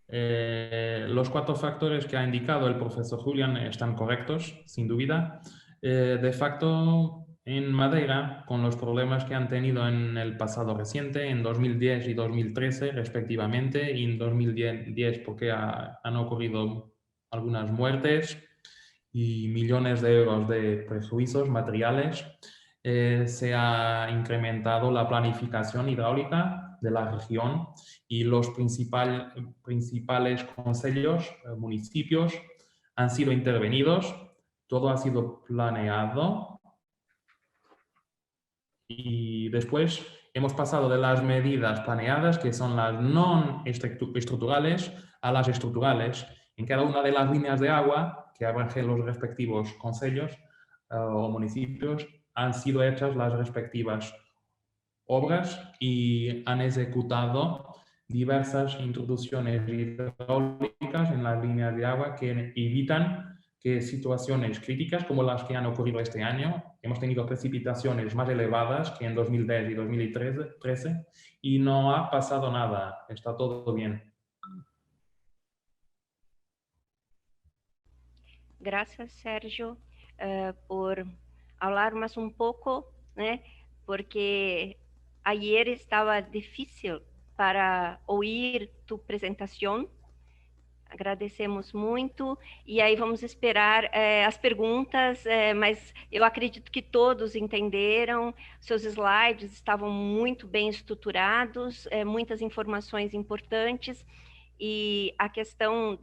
Los 4 factores que ha indicado el profesor Julián están correctos, sin duda. De facto, en Madeira, con los problemas que han tenido en el pasado reciente, en 2010 y 2013 respectivamente, y en 2010 porque han ocurrido algunas muertes y millones de euros de perjuicios materiales, se ha incrementado la planificación hidráulica de la región y los principales consejos, municipios, han sido intervenidos. Todo ha sido planeado y después hemos pasado de las medidas planeadas, que son las no estructurales, a las estructurales. En cada una de las líneas de agua que abarquen los respectivos consejos o municipios han sido hechas las respectivas obras y han ejecutado diversas introducciones hidráulicas en las líneas de agua que evitan que situaciones críticas como las que han ocurrido este año, hemos tenido precipitaciones más elevadas que en 2010 y 2013 y no ha pasado nada, está todo bien. Gracias, Sergio, por hablar más un poco, né? Porque ayer estaba difícil para oír tu apresentação. Agradecemos muito e aí vamos esperar as perguntas, mas eu acredito que todos entenderam, seus slides estavam muito bem estruturados, muitas informações importantes e a questão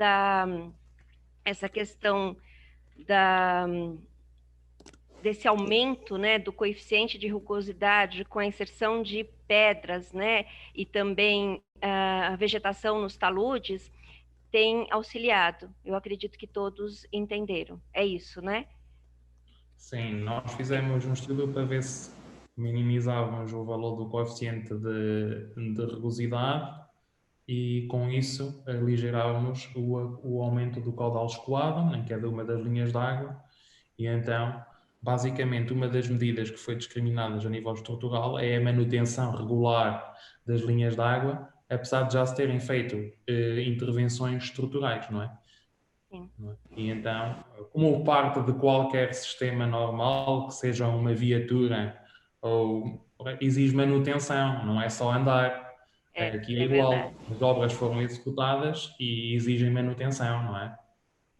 desse aumento, né, do coeficiente de rugosidade com a inserção de pedras, né, e também a vegetação nos taludes, tem auxiliado. Eu acredito que todos entenderam. É isso, né? Sim, nós fizemos um estudo para ver se minimizávamos o valor do coeficiente de rugosidade e com isso aligerávamos o aumento do caudal escoado em cada uma das linhas de água e então, basicamente, uma das medidas que foi discriminada a nível estrutural é a manutenção regular das linhas de água, apesar de já se terem feito intervenções estruturais, não é? Sim. E então, como parte de qualquer sistema normal, que seja uma viatura, ou exige manutenção, não é só andar. Aqui é igual, verdade. As obras foram executadas e exigem manutenção, não é?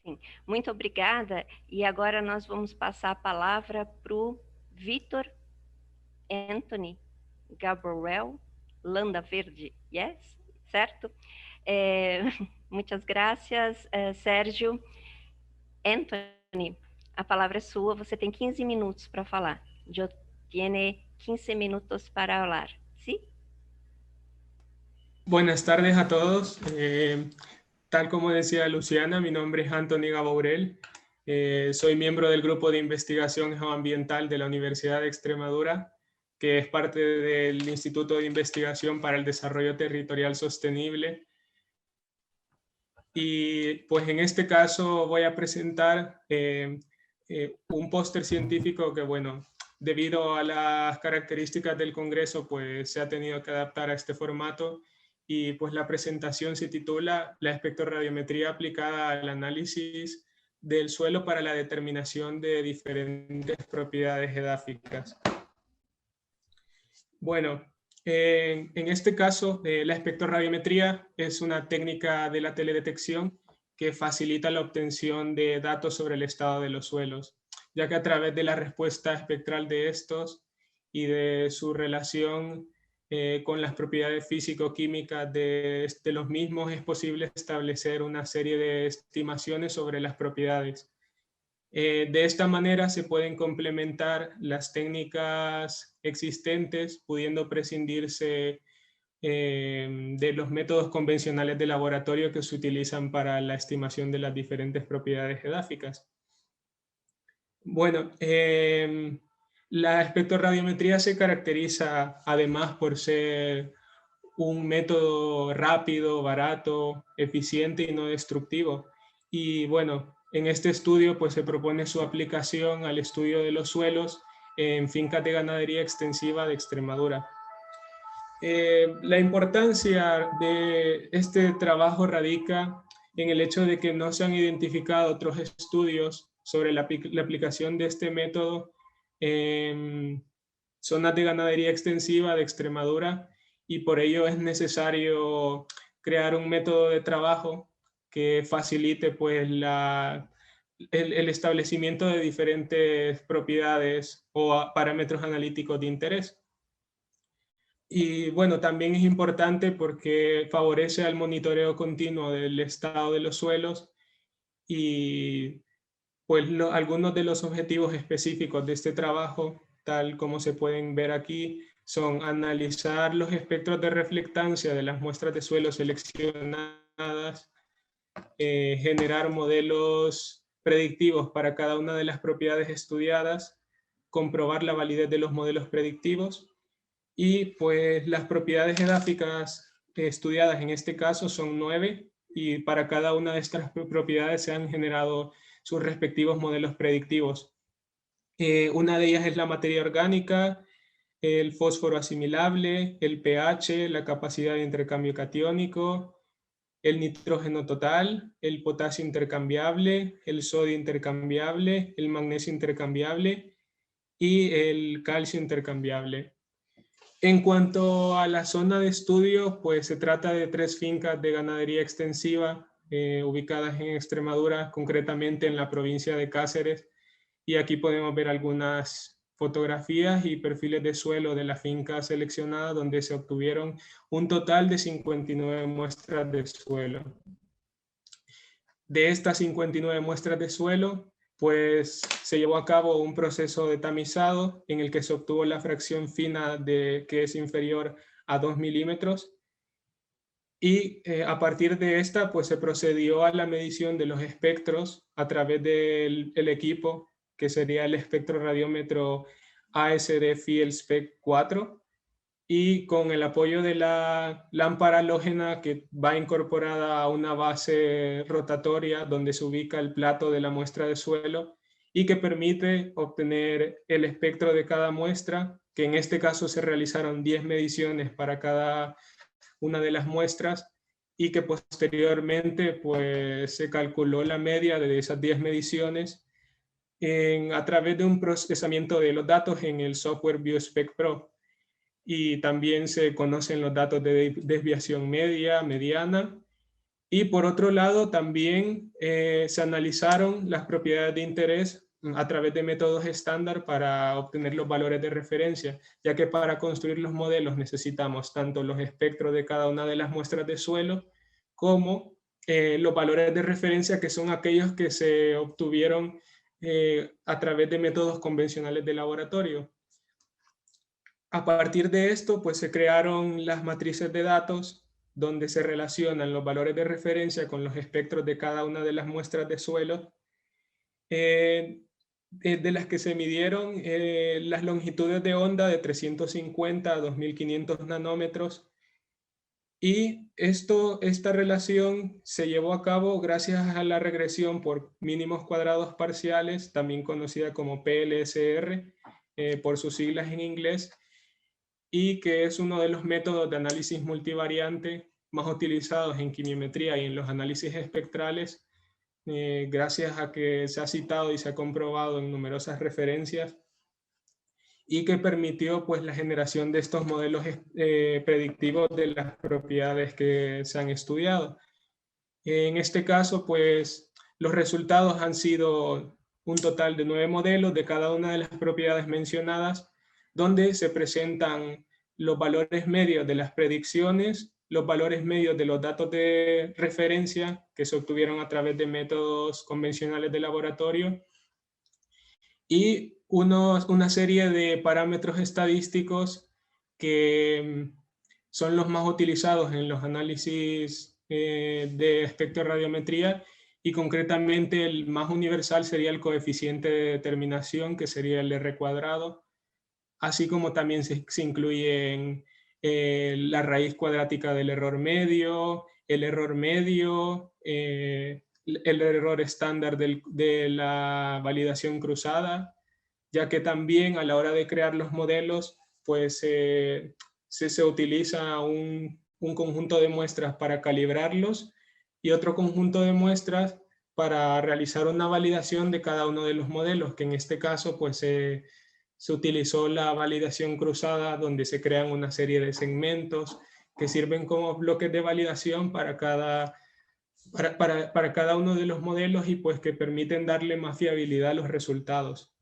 Sim. Muito obrigada. E agora nós vamos passar a palavra para o Vitor Anthony Gabriel Landa Verde, yes? Certo? Muitas graças, Sérgio. Anthony, a palavra é sua, você tem 15 minutos para falar. Eu tenho 15 minutos para falar, ¿sí? Buenas tardes a todos. Tal como decía Luciana, mi nombre es Anthony Gaborel. Soy miembro del Grupo de Investigación Geoambiental de la Universidad de Extremadura, que es parte del Instituto de Investigación para el Desarrollo Territorial Sostenible. Y pues en este caso voy a presentar un póster científico que, bueno, debido a las características del Congreso, pues se ha tenido que adaptar a este formato. Y pues la presentación se titula La espectrorradiometría aplicada al análisis del suelo para la determinación de diferentes propiedades edáficas. Bueno, en este caso, la espectrorradiometría es una técnica de la teledetección que facilita la obtención de datos sobre el estado de los suelos, ya que a través de la respuesta espectral de estos y de su relación con las propiedades físico-químicas de los mismos es posible establecer una serie de estimaciones sobre las propiedades. De esta manera se pueden complementar las técnicas existentes, pudiendo prescindirse de los métodos convencionales de laboratorio que se utilizan para la estimación de las diferentes propiedades edáficas. Bueno, La espectrorradiometría se caracteriza además por ser un método rápido, barato, eficiente y no destructivo. Y bueno, en este estudio pues se propone su aplicación al estudio de los suelos en fincas de ganadería extensiva de Extremadura. La importancia de este trabajo radica en el hecho de que no se han identificado otros estudios sobre la aplicación de este método en zonas de ganadería extensiva de Extremadura, y por ello es necesario crear un método de trabajo que facilite pues el establecimiento de diferentes propiedades o parámetros analíticos de interés. Y bueno, también es importante porque favorece al monitoreo continuo del estado de los suelos, y pues algunos de los objetivos específicos de este trabajo, tal como se pueden ver aquí, son analizar los espectros de reflectancia de las muestras de suelo seleccionadas, generar modelos predictivos para cada una de las propiedades estudiadas, comprobar la validez de los modelos predictivos, y pues las propiedades edáficas estudiadas en este caso son 9, y para cada una de estas propiedades se han generado sus respectivos modelos predictivos. Una de ellas es la materia orgánica, el fósforo asimilable, el pH, la capacidad de intercambio catiónico, el nitrógeno total, el potasio intercambiable, el sodio intercambiable, el magnesio intercambiable y el calcio intercambiable. En cuanto a la zona de estudio, pues se trata de 3 fincas de ganadería extensiva ubicadas en Extremadura, concretamente en la provincia de Cáceres, y aquí podemos ver algunas fotografías y perfiles de suelo de la finca seleccionada, donde se obtuvieron un total de 59 muestras de suelo. De estas 59 muestras de suelo, pues se llevó a cabo un proceso de tamizado en el que se obtuvo la fracción fina que es inferior a 2 milímetros, y a partir de esta pues se procedió a la medición de los espectros a través del equipo que sería el espectroradiómetro ASD Field Spec 4, y con el apoyo de la lámpara halógena que va incorporada a una base rotatoria donde se ubica el plato de la muestra de suelo, y que permite obtener el espectro de cada muestra, que en este caso se realizaron 10 mediciones para cada una de las muestras, y que posteriormente pues se calculó la media de esas 10 mediciones a través de un procesamiento de los datos en el software BioSpec Pro. Y también se conocen los datos de desviación media, mediana, y por otro lado también se analizaron las propiedades de interés a través de métodos estándar para obtener los valores de referencia, ya que para construir los modelos necesitamos tanto los espectros de cada una de las muestras de suelo como los valores de referencia, que son aquellos que se obtuvieron a través de métodos convencionales de laboratorio. A partir de esto, pues se crearon las matrices de datos donde se relacionan los valores de referencia con los espectros de cada una de las muestras de suelo, de las que se midieron las longitudes de onda de 350 a 2500 nanómetros. Y esta relación se llevó a cabo gracias a la regresión por mínimos cuadrados parciales, también conocida como PLSR, por sus siglas en inglés, y que es uno de los métodos de análisis multivariante más utilizados en quimiometría y en los análisis espectrales, gracias a que se ha citado y se ha comprobado en numerosas referencias, y que permitió pues la generación de estos modelos predictivos de las propiedades que se han estudiado. En este caso, pues los resultados han sido un total de 9 modelos de cada una de las propiedades mencionadas, donde se presentan los valores medios de las predicciones, los valores medios de los datos de referencia que se obtuvieron a través de métodos convencionales de laboratorio, y una serie de parámetros estadísticos que son los más utilizados en los análisis de espectrorradiometría, y concretamente el más universal sería el coeficiente de determinación, que sería el R², así como también se incluyen la raíz cuadrática del error medio, el error estándar de la validación cruzada, ya que también a la hora de crear los modelos, pues se utiliza un conjunto de muestras para calibrarlos y otro conjunto de muestras para realizar una validación de cada uno de los modelos, que en este caso pues se utilizó la validación cruzada, donde se crean una serie de segmentos que sirven como bloques de validación para cada uno de los modelos y pues que permiten darle más fiabilidad a los resultados.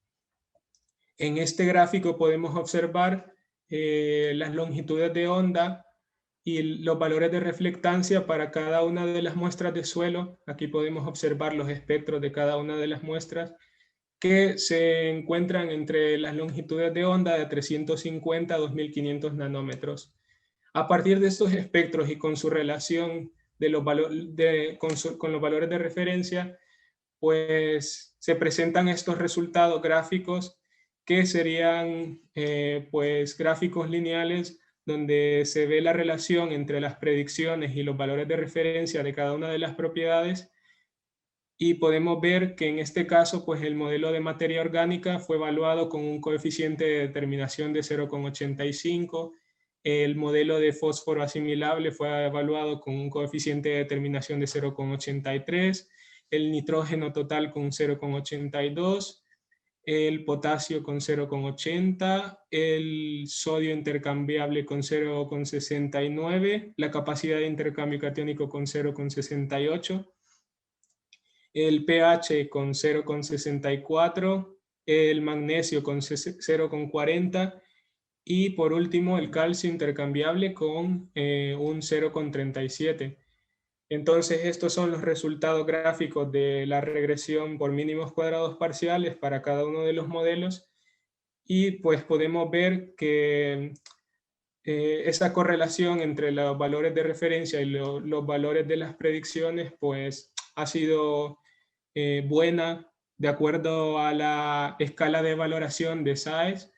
En este gráfico podemos observar las longitudes de onda y los valores de reflectancia para cada una de las muestras de suelo. Aquí podemos observar los espectros de cada una de las muestras que se encuentran entre las longitudes de onda de 350 a 2500 nanómetros. A partir de estos espectros y con su relación de los con los valores de referencia, pues se presentan estos resultados gráficos que serían pues gráficos lineales donde se ve la relación entre las predicciones y los valores de referencia de cada una de las propiedades, y podemos ver que en este caso pues el modelo de materia orgánica fue evaluado con un coeficiente de determinación de 0,85, el modelo de fósforo asimilable fue evaluado con un coeficiente de determinación de 0,83, el nitrógeno total con 0,82, el potasio con 0,80, el sodio intercambiable con 0,69, la capacidad de intercambio catiónico con 0,68, el pH con 0,64, el magnesio con 0,40 y por último el calcio intercambiable con un 0,37. Entonces estos son los resultados gráficos de la regresión por mínimos cuadrados parciales para cada uno de los modelos, y pues podemos ver que esa correlación entre los valores de referencia y los valores de las predicciones pues ha sido buena de acuerdo a la escala de valoración de SAES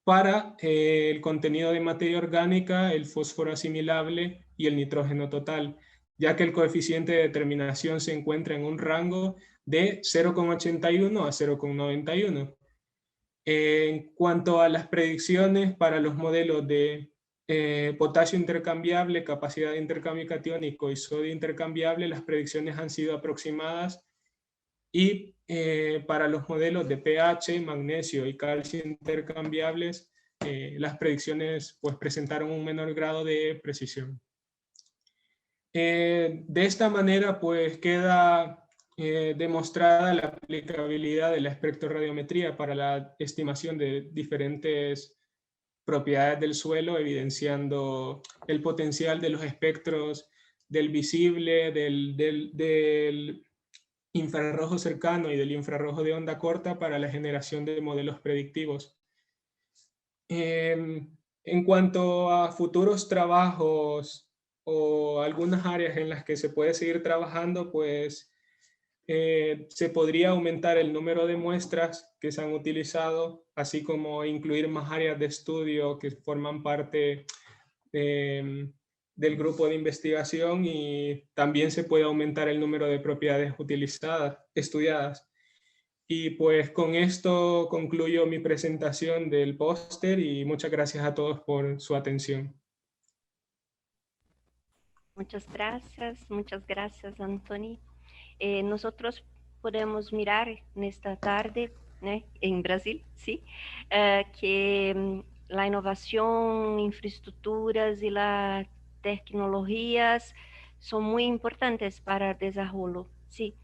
para el contenido de materia orgánica, el fósforo asimilable y el nitrógeno total, ya que el coeficiente de determinación se encuentra en un rango de 0,81 a 0,91. En cuanto a las predicciones para los modelos de potasio intercambiable, capacidad de intercambio catiónico y sodio intercambiable, las predicciones han sido aproximadas, y para los modelos de pH, magnesio y calcio intercambiables, las predicciones pues presentaron un menor grado de precisión. De esta manera pues queda demostrada la aplicabilidad de la espectrorradiometría para la estimación de diferentes propiedades del suelo, evidenciando el potencial de los espectros del visible, del infrarrojo cercano y del infrarrojo de onda corta para la generación de modelos predictivos. En cuanto a futuros trabajos o algunas áreas en las que se puede seguir trabajando, pues se podría aumentar el número de muestras que se han utilizado, así como incluir más áreas de estudio que forman parte del grupo de investigación, y también se puede aumentar el número de propiedades estudiadas. Y pues con esto concluyo mi presentación del póster y muchas gracias a todos por su atención. Muchas gracias, Antoni. Nosotros podemos mirar nesta tarde, né, em Brasil, sim, que a inovação, infraestruturas e as tecnologias são muito importantes para o desenvolvimento, sim,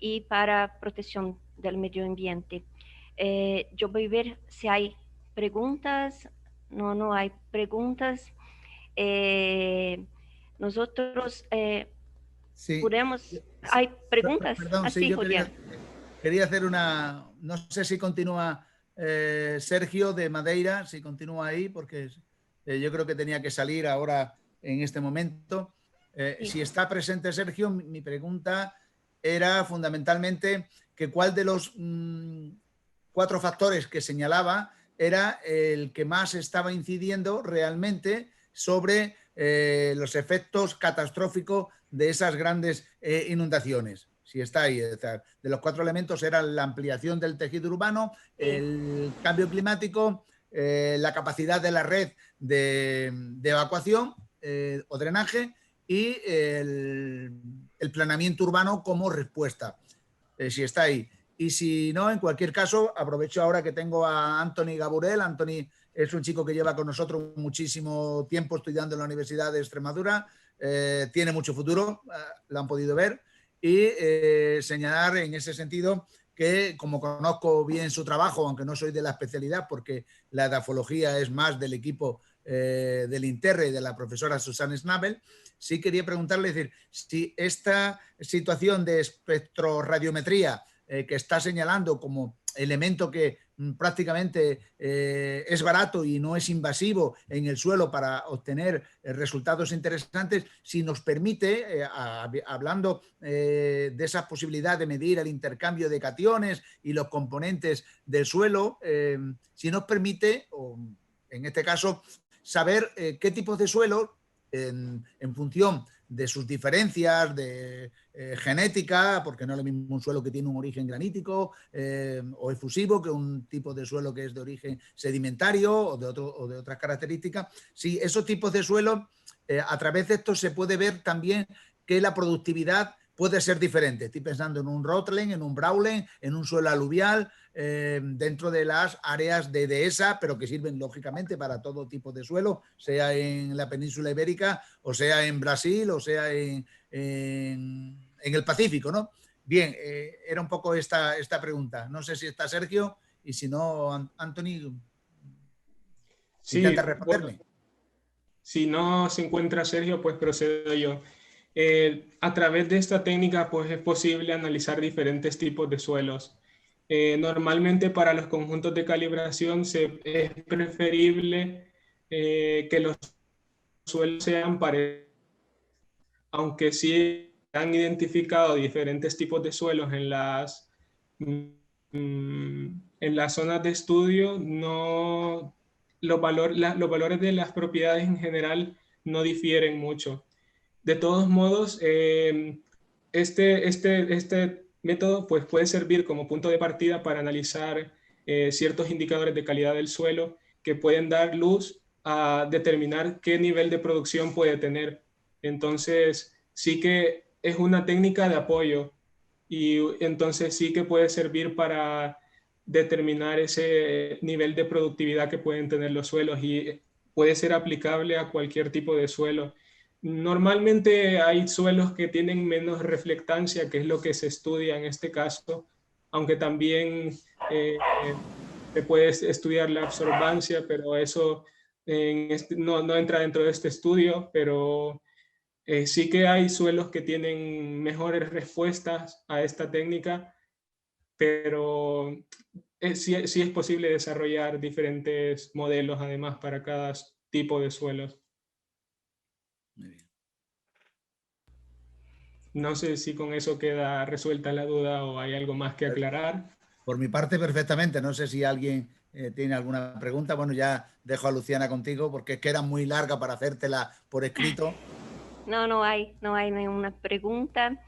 e para a proteção do meio ambiente. Eu vou ver se há perguntas. Não há perguntas. Nosotros sí. podemos... ¿Hay preguntas? Perdón, Así, sí, yo Julián. quería hacer una... No sé si continúa Sergio de Madeira, si continúa ahí, porque yo creo que tenía que salir ahora en este momento. Sí. Si está presente Sergio, mi pregunta era fundamentalmente que cuál de los 4 factores que señalaba era el que más estaba incidiendo realmente sobre los efectos catastróficos de esas grandes inundaciones. Si está ahí, de los 4 elementos eran la ampliación del tejido urbano, el cambio climático, la capacidad de la red de evacuación o drenaje y el planeamiento urbano como respuesta, si está ahí. Y si no, en cualquier caso, aprovecho ahora que tengo a Anthony Gaburel. Anthony es un chico que lleva con nosotros muchísimo tiempo estudiando en la Universidad de Extremadura, tiene mucho futuro, lo han podido ver, y señalar en ese sentido que, como conozco bien su trabajo, aunque no soy de la especialidad porque la edafología es más del equipo del INTERRE y de la profesora Susanne Schnabel, sí quería preguntarle, es decir, si esta situación de espectroradiometría que está señalando como elemento que prácticamente es barato y no es invasivo en el suelo para obtener resultados interesantes, si nos permite, hablando de esa posibilidad de medir el intercambio de cationes y los componentes del suelo, si nos permite, o en este caso, saber qué tipos de suelo, en función de sus diferencias de genética, porque no es lo mismo un suelo que tiene un origen granítico o efusivo que un tipo de suelo que es de origen sedimentario o de otras características. Sí, esos tipos de suelo, a través de esto se puede ver también que la productividad puede ser diferente. Estoy pensando en un Rotland, en un Brawlen, en un suelo aluvial, dentro de las áreas de dehesa, pero que sirven lógicamente para todo tipo de suelo, sea en la península ibérica, o sea en Brasil, o sea en el Pacífico, ¿no? Bien, era un poco esta pregunta. No sé si está Sergio, y si no, Anthony, sí, intenta responderme. Bueno, si no se encuentra Sergio, pues procedo yo. A través de esta técnica, pues es posible analizar diferentes tipos de suelos. Normalmente para los conjuntos de calibración es preferible que los suelos sean parecidos, aunque sí han identificado diferentes tipos de suelos en las zonas de estudio, no, los valores de las propiedades en general no difieren mucho. De todos modos, este método pues, puede servir como punto de partida para analizar ciertos indicadores de calidad del suelo que pueden dar luz a determinar qué nivel de producción puede tener. Entonces, sí que es una técnica de apoyo y entonces sí que puede servir para determinar ese nivel de productividad que pueden tener los suelos y puede ser aplicable a cualquier tipo de suelo. Normalmente hay suelos que tienen menos reflectancia, que es lo que se estudia en este caso, aunque también se puede estudiar la absorbancia, pero eso no entra dentro de este estudio, pero sí que hay suelos que tienen mejores respuestas a esta técnica, pero sí es posible desarrollar diferentes modelos además para cada tipo de suelos. Muy bien. No sé si con eso queda resuelta la duda o hay algo más que aclarar. Por mi parte, perfectamente. No sé si alguien tiene alguna pregunta. Bueno, ya dejo a Luciana contigo porque es que era muy larga para hacértela por escrito. No hay nenhuma pergunta.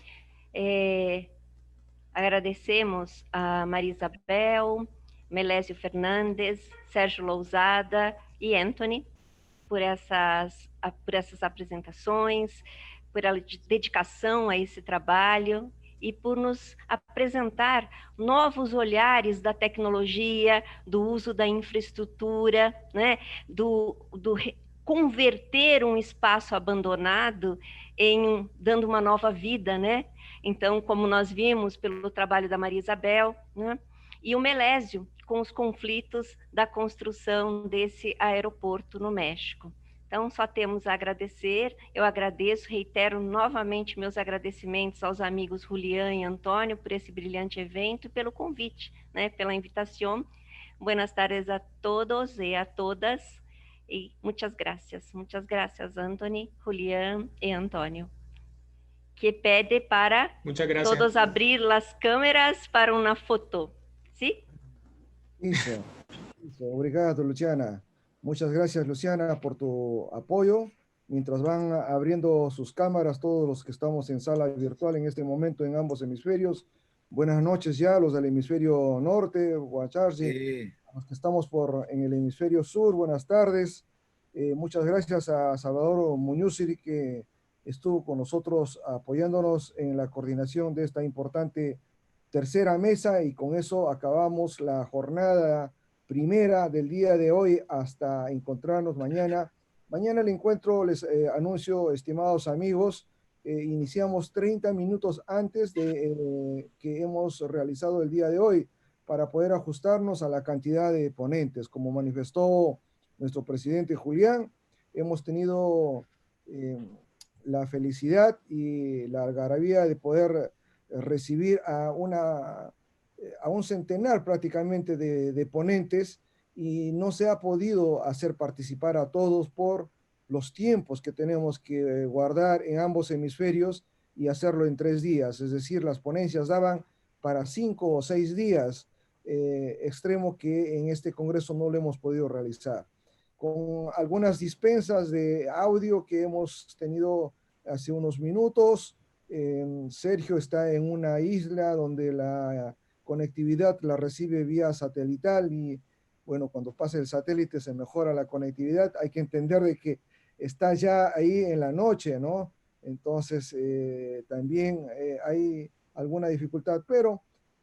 Agradecemos a Maria Isabel, Melésio Fernandes, Sérgio Lousada e Anthony por essas apresentações, por a dedicação a esse trabalho e por nos apresentar novos olhares da tecnologia, do uso da infraestrutura, né, do converter um espaço abandonado dando uma nova vida, né? Então, como nós vimos pelo trabalho da Maria Isabel, né? E o Melésio com os conflitos da construção desse aeroporto no México. Então, só temos a agradecer. Eu agradeço, reitero novamente meus agradecimentos aos amigos Julián e Antônio por esse brilhante evento e pelo convite, né, pela invitação. Buenas tardes a todos e a todas. E muitas graças, Anthony, Julián e Antônio. Que pede para todos abrir as câmeras para uma foto. ¿Sí? Listo. Obrigado, Luciana. Muchas gracias, Luciana, por tu apoyo. Mientras van abriendo sus cámaras, todos los que estamos en sala virtual en este momento en ambos hemisferios, buenas noches ya, los del hemisferio norte, Huacharsi, Sí. a los que estamos en el hemisferio sur, buenas tardes. Muchas gracias a Salvador Muñuzzi, que estuvo con nosotros apoyándonos en la coordinación de esta importante tercera mesa, y con eso acabamos la jornada primera del día de hoy hasta encontrarnos mañana. Mañana el encuentro, les anuncio, estimados amigos, iniciamos 30 minutos antes de que hemos realizado el día de hoy para poder ajustarnos a la cantidad de ponentes. Como manifestó nuestro presidente Julián, hemos tenido la felicidad y la algarabía de poder recibir a un centenar prácticamente de ponentes, y no se ha podido hacer participar a todos por los tiempos que tenemos que guardar en ambos hemisferios y hacerlo en 3 días. Es decir, las ponencias daban para 5 o 6 días, extremo que en este congreso no lo hemos podido realizar. Con algunas dispensas de audio que hemos tenido hace unos minutos, Sergio está en una isla donde la conectividad la recibe vía satelital, y bueno, cuando pasa el satélite se mejora la conectividad. Hay que entender de que está ya ahí en la noche, ¿no? Entonces también hay alguna dificultad, pero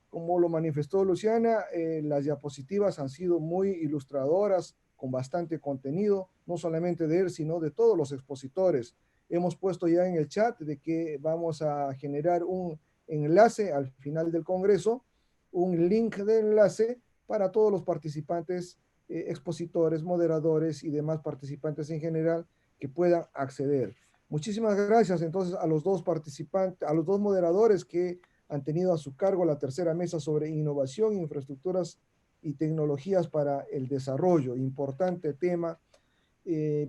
como lo manifestó Luciana, las diapositivas han sido muy ilustradoras, con bastante contenido, no solamente de él, sino de todos los expositores. Hemos puesto ya en el chat de que vamos a generar un enlace al final del Congreso, un link de enlace para todos los participantes, expositores, moderadores y demás participantes en general que puedan acceder. Muchísimas gracias entonces a los 2 participantes, a los 2 moderadores que han tenido a su cargo la tercera mesa sobre innovación, infraestructuras y tecnologías para el desarrollo. Importante tema.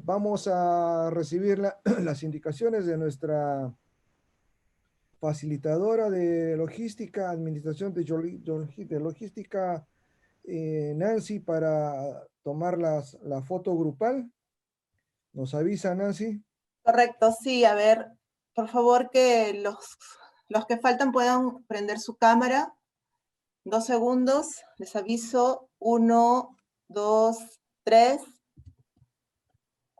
Vamos a recibir las indicaciones de nuestra facilitadora de logística, administración de logística, Nancy, para tomar la foto grupal. ¿Nos avisa, Nancy? Correcto, sí. A ver, por favor, que los que faltan puedan prender su cámara. 2 segundos, les aviso. 1, 2, 3.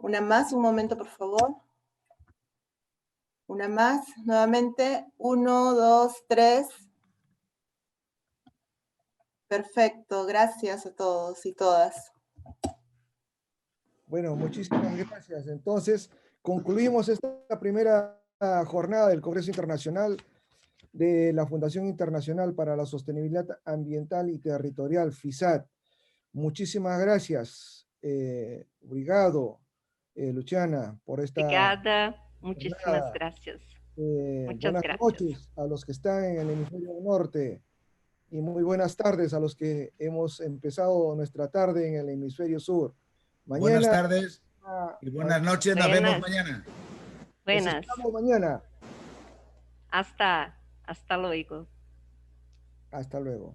Una más, un momento, por favor. Una más, nuevamente. 1, 2, 3. Perfecto, gracias a todos y todas. Bueno, muchísimas gracias. Entonces, concluimos esta primera jornada del Congreso Internacional de la Fundación Internacional para la Sostenibilidad Ambiental y Territorial, FISAT. Muchísimas gracias. Obrigado, Luciana, por esta... Obrigada, muchísimas gracias. Muchas buenas gracias. noches a los que están en el hemisferio norte, y muy buenas tardes a los que hemos empezado nuestra tarde en el hemisferio sur. Mañana, buenas tardes y buenas noches. Nos vemos mañana. Buenas. Nos vemos mañana. Hasta luego. Hasta luego.